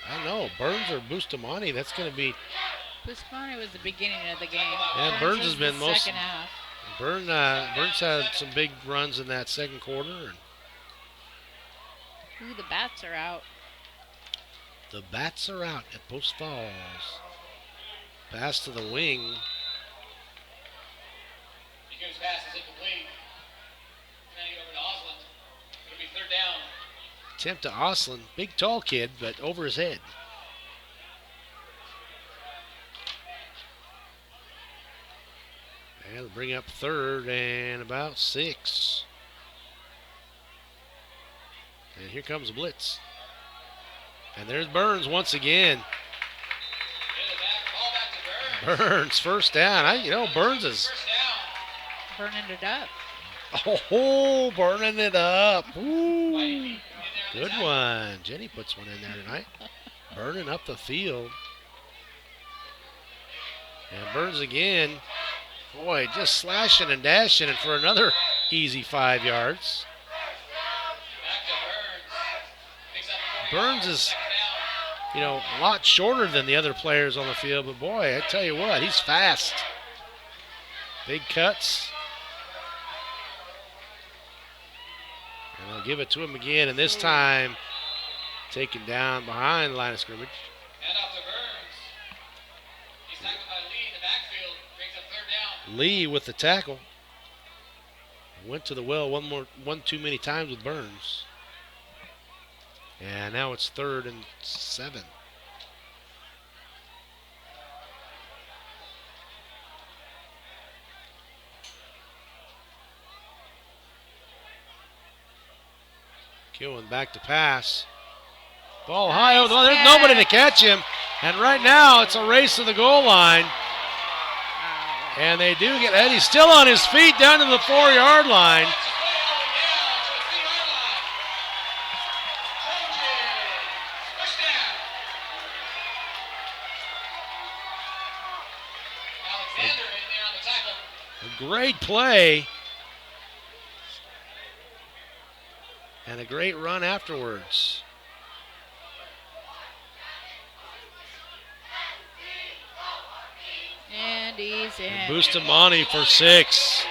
Speaker 1: I don't know, Burns or Bustamante, that's going to be.
Speaker 3: Bustamante was the beginning of the game.
Speaker 1: Yeah, Burns has
Speaker 3: was
Speaker 1: been
Speaker 3: the
Speaker 1: most.
Speaker 3: second half.
Speaker 1: Burns had some big runs in that 2nd quarter.
Speaker 3: Ooh, the bats are out.
Speaker 1: The bats are out at Post Falls. Pass to the wing.
Speaker 5: Here's pass is incomplete. Handing over to Osland. It'll be 3rd down.
Speaker 1: Attempt to Osland. Big, tall kid, but over his head. And it'll bring up 3rd and about 6. And here comes a blitz. And there's Burns once again. Burns, 1st down. Burns is.
Speaker 3: Burning it up.
Speaker 1: Oh, burning it up. Ooh. Good one. Jenny puts one in there tonight. Burning up the field. And Burns again. Boy, just slashing and dashing it for another easy 5 yards. Burns is, a lot shorter than the other players on the field, but boy, I tell you what, he's fast. Big cuts. And they'll give it to him again, and this time taken down behind the line of scrimmage.
Speaker 5: Hand off to Burns. He's tackled by Lee in the backfield. Brings up 3rd down.
Speaker 1: Lee with the tackle. Went to the well one too many times with Burns. And now it's 3rd and 7. Killen back to pass. Ball high over the line. There's nobody to catch him. And right now it's a race to the goal line. And they do get Eddie still on his feet down to the 4-yard line. Great play. And a great run afterwards.
Speaker 3: And he's in.
Speaker 1: And Bustamante for 6.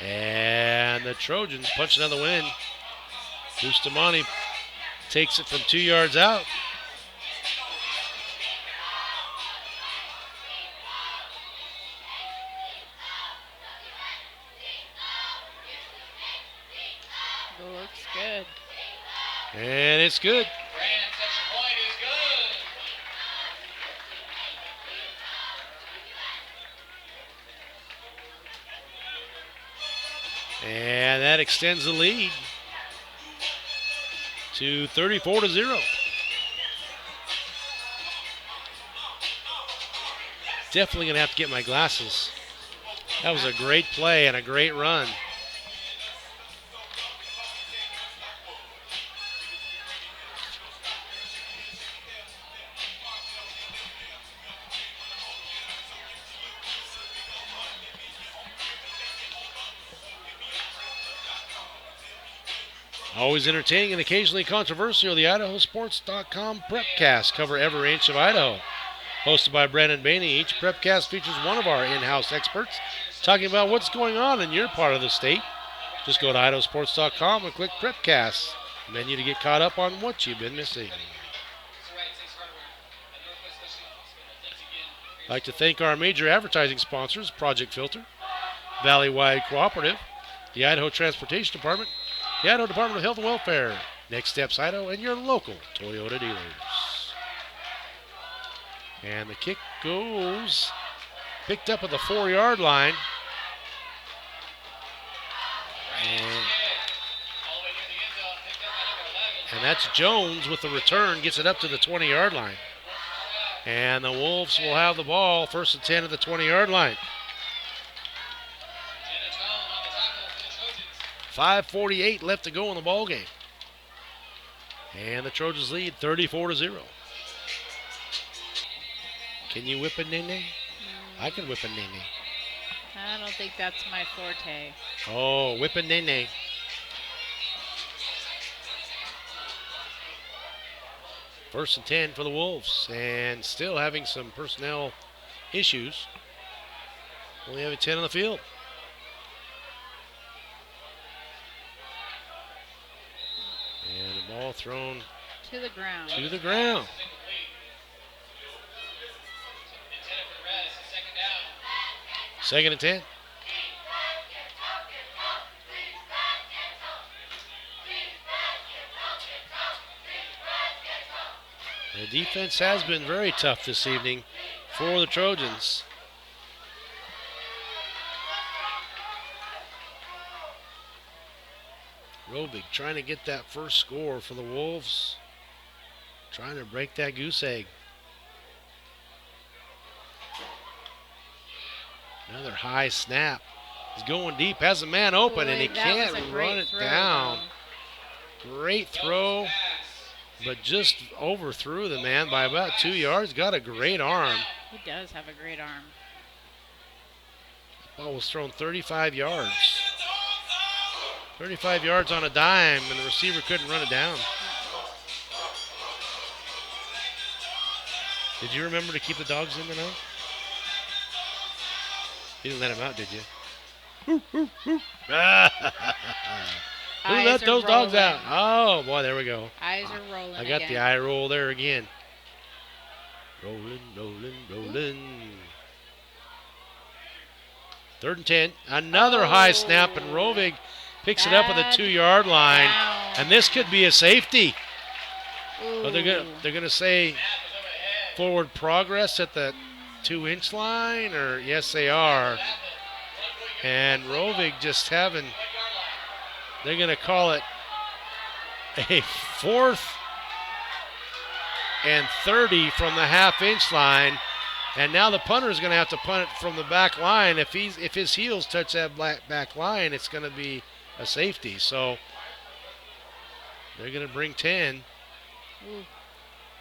Speaker 1: And the Trojans punch another win. Bustamante takes it from 2 yards out. And it's good.
Speaker 5: Grant's extra point is good.
Speaker 1: And that extends the lead to 34-0. Definitely going to have to get my glasses. That was a great play and a great run. Always entertaining and occasionally controversial, the IdahoSports.com Prepcast cover every inch of Idaho. Hosted by Brandon Baney, each Prepcast features one of our in-house experts talking about what's going on in your part of the state. Just go to IdahoSports.com and click Prepcast menu to get caught up on what you've been missing. I'd like to thank our major advertising sponsors, Project Filter, Valley-Wide Cooperative, the Idaho Transportation Department, the Idaho Department of Health and Welfare, Next Steps Idaho, and your local Toyota dealers. And the kick goes, picked up at the 4-yard line. And that's Jones with the return, gets it up to the 20-yard line. And the Wolves will have the ball, 1st and 10 at the 20-yard line. 5:48 left to go in the ball game. And the Trojans lead 34-0. Can you whip a nene? I can whip a nene.
Speaker 3: I don't think that's my forte.
Speaker 1: Oh, whip a nene. First and 10 for the Wolves, and still having some personnel issues. Only having 10 on the field. And the ball thrown
Speaker 3: to the ground.
Speaker 1: To the ground. Second and 10. The defense has been very tough this evening for the Trojans. Rovig trying to get that first score for the Wolves. Trying to break that goose egg. Another high snap. He's going deep, has a man open, and he can't run it down. Great throw, but just overthrew the man by about 2 yards. Got a great arm.
Speaker 3: He does have a great arm.
Speaker 1: Ball was thrown 35 yards. 35 yards on a dime, and the receiver couldn't run it down. Did you remember to keep the dogs in tonight? You didn't let him out, did you? Who let those dogs out? Oh, boy, there we go.
Speaker 3: Eyes are rolling.
Speaker 1: I got the eye roll there again. Rolling, rolling, rolling. 3rd and 10. Another high snap, and Rovig picks it up at the 2-yard line. And this could be a safety. But they're gonna say forward progress at the 2-inch line, or yes, they are. And Rovig just having, they're going to call it a 4th and 30 from the half-inch line. And now the punter is going to have to punt it from the back line. If his heels touch that back line, it's going to be a safety. So they're going to bring 10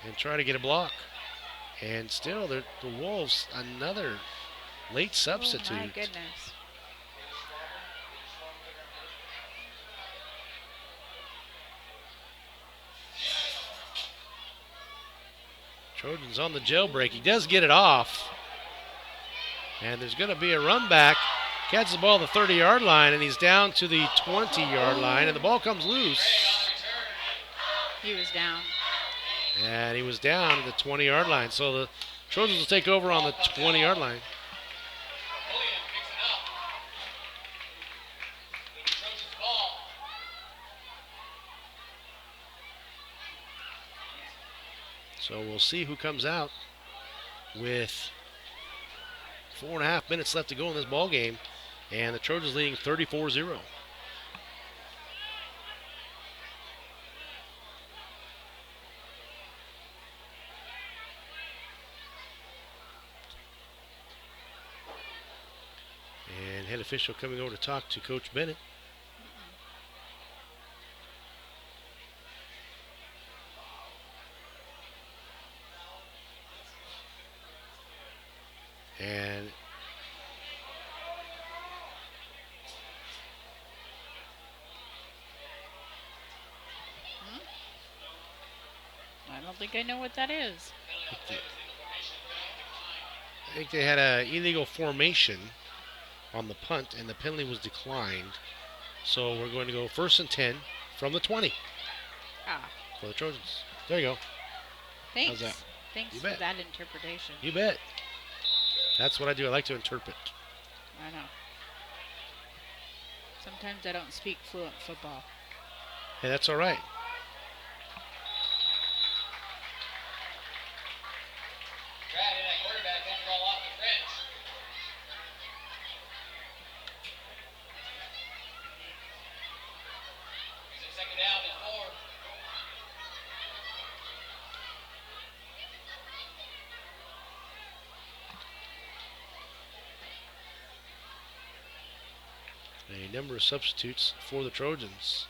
Speaker 1: and try to get a block. And still, the Wolves, another late substitute.
Speaker 3: Oh, my goodness.
Speaker 1: Trojans on the jailbreak. He does get it off. And there's going to be a run back. Catches the ball at the 30-yard line, and he's down to the 20-yard line, and the ball comes loose.
Speaker 3: He was down.
Speaker 1: And he was down at the 20-yard line. So the Trojans will take over on the 20-yard line. So we'll see who comes out with 4.5 minutes left to go in this ball game, and the Trojans leading 34-0. And head official coming over to talk to Coach Bennett. And
Speaker 3: I don't think I know what that is.
Speaker 1: I think they had an illegal formation on the punt, and the penalty was declined. So we're going to go 1st and 10 from the 20 for the Trojans. There you go.
Speaker 3: Thanks.
Speaker 1: How's that?
Speaker 3: Thanks
Speaker 1: You
Speaker 3: for
Speaker 1: bet.
Speaker 3: that interpretation.
Speaker 1: You bet. That's what I do. I like to interpret.
Speaker 3: I know. Sometimes I don't speak fluent football.
Speaker 1: Hey, that's all right.
Speaker 5: Drag in that quarterback, then roll off the French. He's at second down and 4.
Speaker 1: A number of substitutes for the Trojans.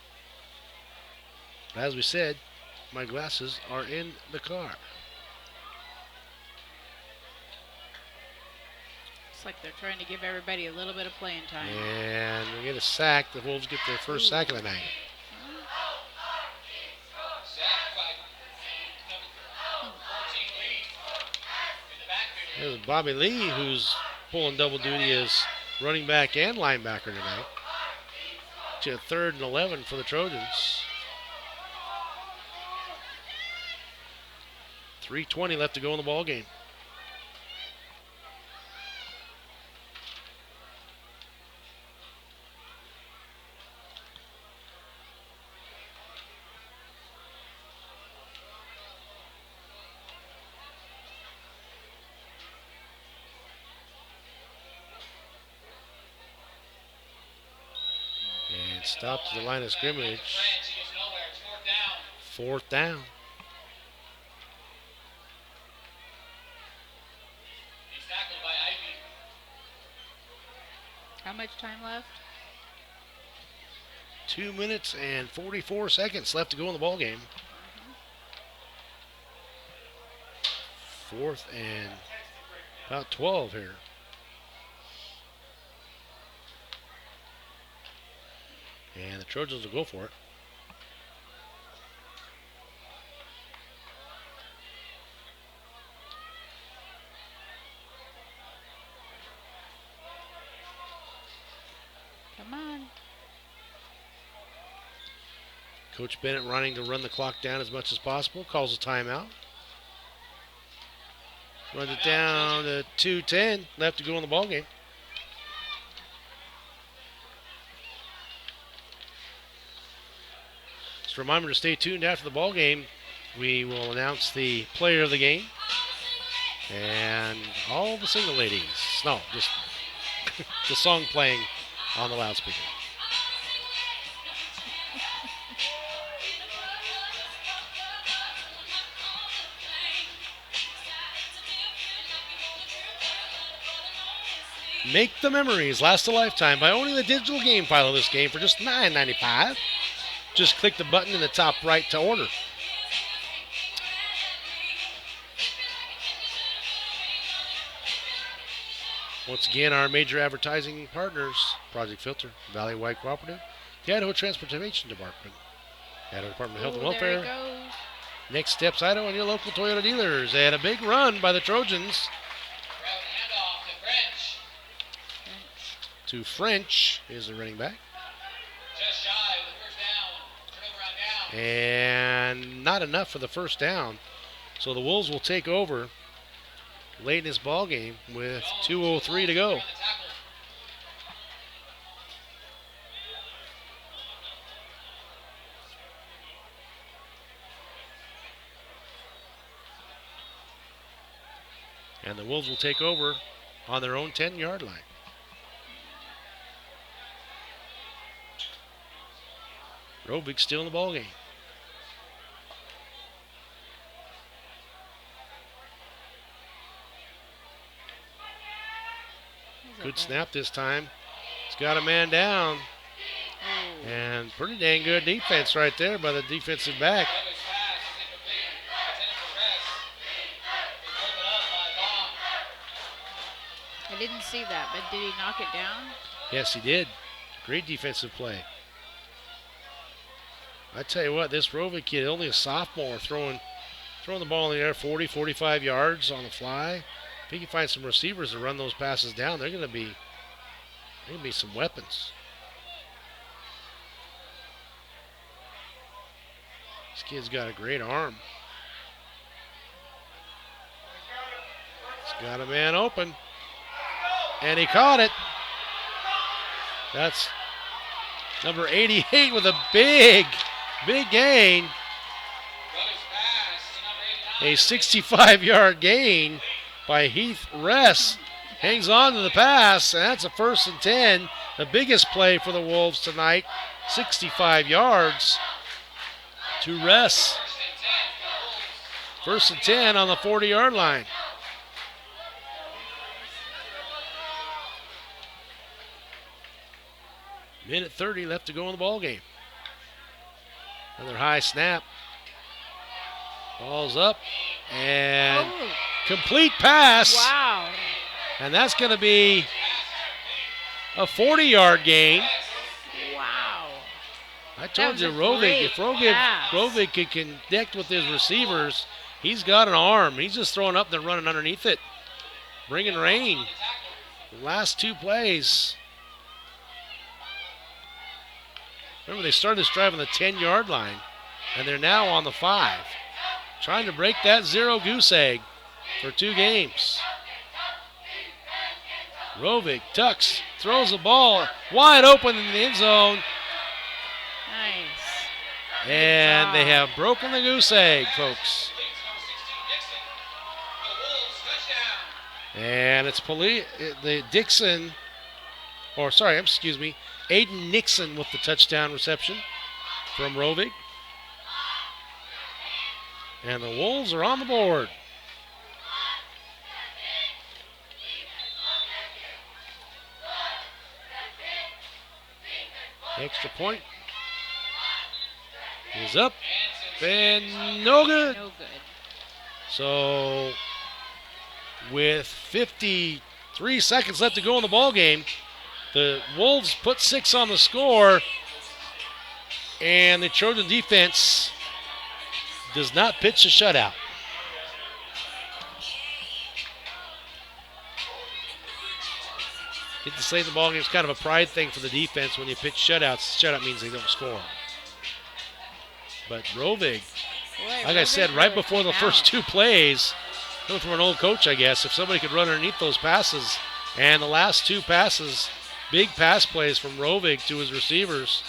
Speaker 1: As we said, my glasses are in the car.
Speaker 3: It's like they're trying to give everybody a little bit of playing time.
Speaker 1: And we get a sack. The Wolves get their first sack of the night.
Speaker 5: Sacked by number 14 Lee in the backfield.
Speaker 1: There's Bobby Lee, who's pulling double duty as running back and linebacker tonight. To 3rd and 11 for the Trojans. 3:20 left to go in the ball game. And stopped at the line of scrimmage.
Speaker 5: French, he gets nowhere. It's 4th down.
Speaker 1: 4th down.
Speaker 5: He's tackled by Ivy.
Speaker 3: How much time left?
Speaker 1: 2 minutes and 44 seconds left to go in the ball game. 4th and about 12 here. And the Trojans will go for it.
Speaker 3: Come on.
Speaker 1: Coach Bennett running to run the clock down as much as possible. Calls a timeout. Runs it down to 2:10 left to go in the ball game. Just a reminder to stay tuned after the ball game. We will announce the player of the game and all the single ladies. No, just the song playing on the loudspeaker. Make the memories last a lifetime by owning the digital game file of this game for just $9.95. Just click the button in the top right to order. Once again, our major advertising partners: Project Filter, Valley White Cooperative, the Idaho Transportation Department, Idaho Department of Health and
Speaker 3: There
Speaker 1: Welfare,
Speaker 3: it goes.
Speaker 1: Next Steps Idaho, and your local Toyota dealers. They had a big run by the Trojans
Speaker 5: Route handoff to French.
Speaker 1: to French is the running back.
Speaker 5: Just shy of the first down. Turnover on down.
Speaker 1: And not enough for the first down. So the Wolves will take over late in this ball game with 2:03 to go.
Speaker 5: On the tackle.
Speaker 1: And the Wolves will take over on their own 10-yard line. Rovig still in the ballgame. Good snap this time. He's got a man down. And pretty dang good defense right there by the defensive back.
Speaker 3: I didn't see that, but did he knock it down?
Speaker 1: Yes, he did. Great defensive play. I tell you what, this Rovig kid, only a sophomore, throwing the ball in the air 40, 45 yards on the fly. If he can find some receivers to run those passes down, they're going to be some weapons. This kid's got a great arm. He's got a man open. And he caught it. That's number 88 with a big gain. A 65-yard gain by Heath Ress. Hangs on to the pass, and that's a 1st and 10. The biggest play for the Wolves tonight. 65 yards to Ress. 1st and 10 on the 40-yard line. Minute 30 left to go in the ball game. Another high snap. Ball's up and complete pass.
Speaker 3: Wow.
Speaker 1: And that's going to be a 40-yard gain.
Speaker 3: Wow.
Speaker 1: I told you, Rovig, if Rovig can connect with his receivers, he's got an arm. He's just throwing up and running underneath it. Bringing rain. The last 2 plays. Remember, they started this drive on the 10-yard line, and they're now on the 5. Trying to break that 0 goose egg for 2 games. Rovig tucks, throws the ball wide open in the end zone.
Speaker 3: Nice.
Speaker 1: And they have broken the goose egg, folks. And it's Aiden Nixon with the touchdown reception from Rovig. And the Wolves are on the board. Extra point is up and no good.
Speaker 3: No good.
Speaker 1: So with 53 seconds left to go in the ball game, the Wolves put 6 on the score, and the Trojan defense does not pitch a shutout. Get to say the ball game is kind of a pride thing for the defense when you pitch shutouts. Shutout means they don't score. But Rovig, like I said, right before the first 2 plays, coming from an old coach, I guess, if somebody could run underneath those passes, and the last 2 passes, big pass plays from Rovig to his receivers,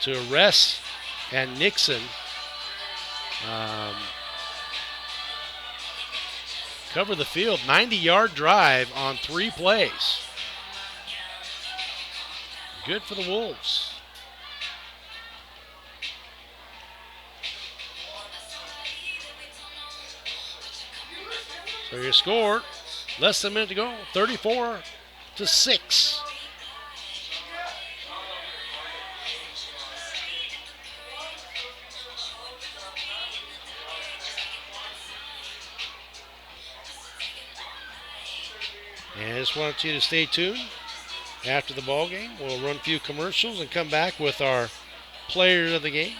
Speaker 1: to Ress and Nixon. Cover the field, 90-yard drive on 3 plays. Good for the Wolves. So your score, less than a minute to go, 34-6. And I just wanted you to stay tuned. After the ball game, we'll run a few commercials and come back with our player of the game.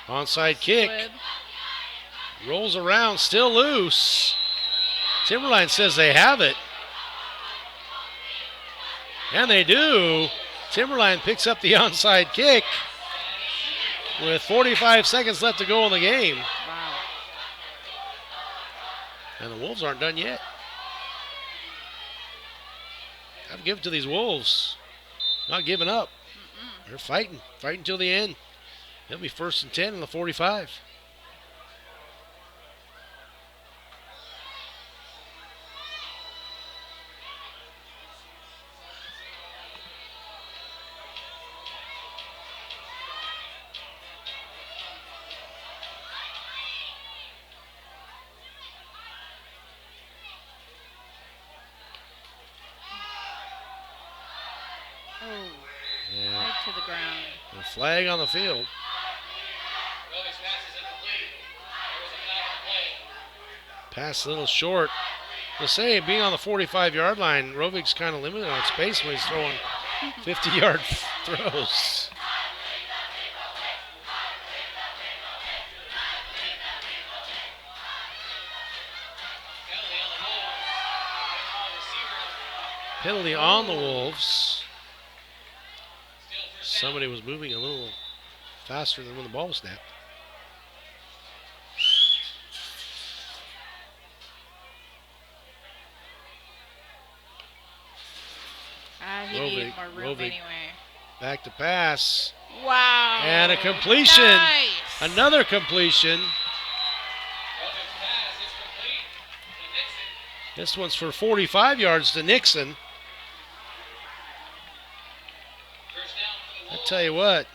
Speaker 1: Onside kick. Rolls around, still loose. Timberline says they have it. And they do. Timberline picks up the onside kick with 45 seconds left to go in the game.
Speaker 3: Wow.
Speaker 1: And the Wolves aren't done yet. I've given to these Wolves. Not giving up. They're fighting till the end. It'll be 1st and 10 in the 45.
Speaker 3: Right to the ground.
Speaker 1: A flag on the field.
Speaker 5: Rovig's pass is incomplete. There was a flag on the play.
Speaker 1: Pass a little short. To say, being on the 45-yard line, Rovig's kind of limited on space when he's throwing 50-yard throws. Penalty on the Wolves. Somebody was moving a little faster than when the ball was snapped.
Speaker 3: He needed more room
Speaker 1: Rovig
Speaker 3: anyway.
Speaker 1: back to pass.
Speaker 3: Wow.
Speaker 1: And a completion.
Speaker 3: Nice.
Speaker 1: Another completion.
Speaker 5: Rovig's pass is complete to Nixon.
Speaker 1: This one's for 45 yards to Nixon.
Speaker 5: First down for the
Speaker 1: I
Speaker 5: Wolves.
Speaker 1: tell you what,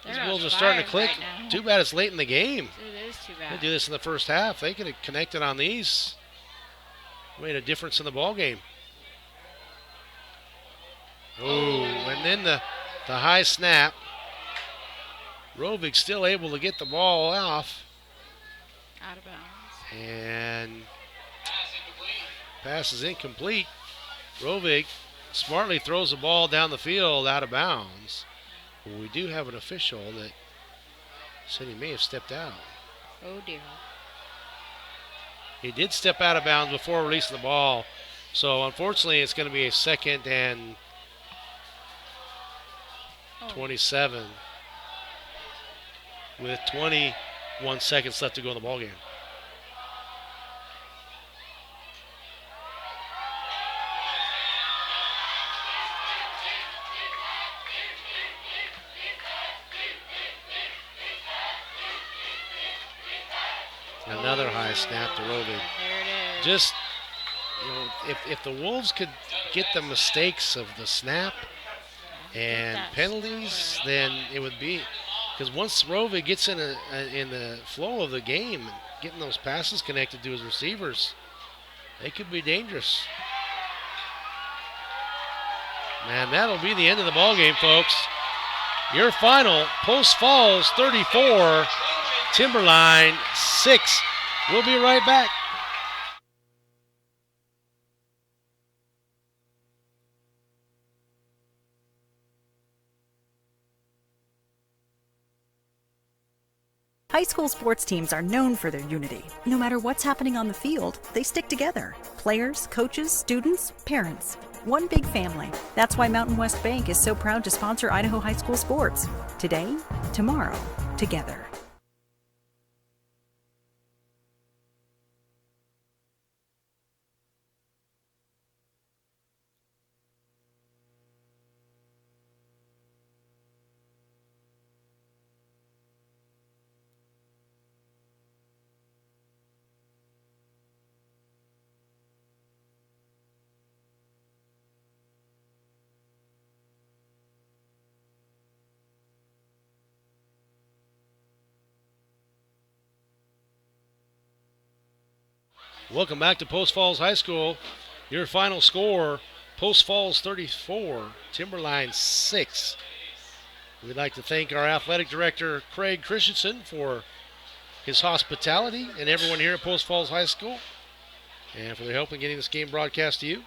Speaker 3: They're
Speaker 1: these
Speaker 3: on
Speaker 1: Wolves are starting to
Speaker 3: fire
Speaker 1: click.
Speaker 3: right now.
Speaker 1: Too bad it's late in the game.
Speaker 3: It is too
Speaker 1: They
Speaker 3: bad.
Speaker 1: do this in the first half. They could have connected on these. Made a difference in the ball game. Oh, and then the high snap. Rovig still able to get the ball off.
Speaker 3: Out of bounds.
Speaker 1: And
Speaker 5: Pass incomplete.
Speaker 1: pass is incomplete. Rovig smartly throws the ball down the field out of bounds. But we do have an official that said he may have stepped out.
Speaker 3: Oh dear.
Speaker 1: He did step out of bounds before releasing the ball. So unfortunately it's going to be a 2nd and 27 with 21 seconds left to go in the ball game. Another high snap to Rovig.
Speaker 3: There it is.
Speaker 1: Just, if the Wolves could get the mistakes of the snap and penalties, then it would be, because once Rovig gets in the flow of the game, getting those passes connected to his receivers, they could be dangerous. Man, that'll be the end of the ball game, folks. Your final: Post Falls 34, Timberline 6. We'll be right back.
Speaker 2: High school sports teams are known for their unity. No matter what's happening on the field, they stick together. Players, coaches, students, parents. One big family. That's why Mountain West Bank is so proud to sponsor Idaho high school sports. Today, tomorrow, together.
Speaker 1: Welcome back to Post Falls High School. Your final score: Post Falls 34, Timberline 6. We'd like to thank our athletic director, Craig Christensen, for his hospitality, and everyone here at Post Falls High School, and for their help in getting this game broadcast to you.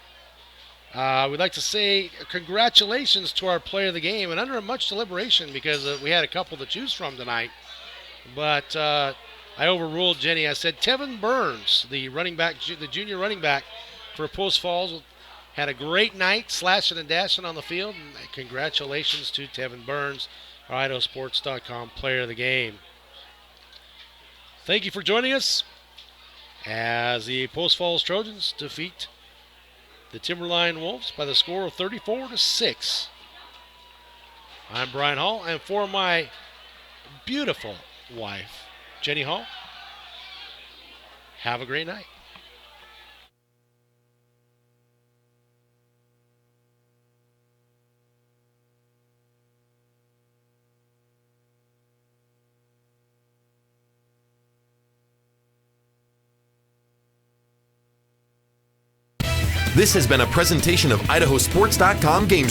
Speaker 1: We'd like to say congratulations to our player of the game, and under much deliberation, because we had a couple to choose from tonight. But I overruled Jenny. I said Tevin Burns, the running back, the junior running back for Post Falls, had a great night slashing and dashing on the field. And congratulations to Tevin Burns, our IdahoSports.com player of the game. Thank you for joining us as the Post Falls Trojans defeat the Timberline Wolves by the score of 34-6. I'm Brian Hall, and for my beautiful wife, Jenny Hall, have a great night.
Speaker 10: This has been a presentation of IdahoSports.com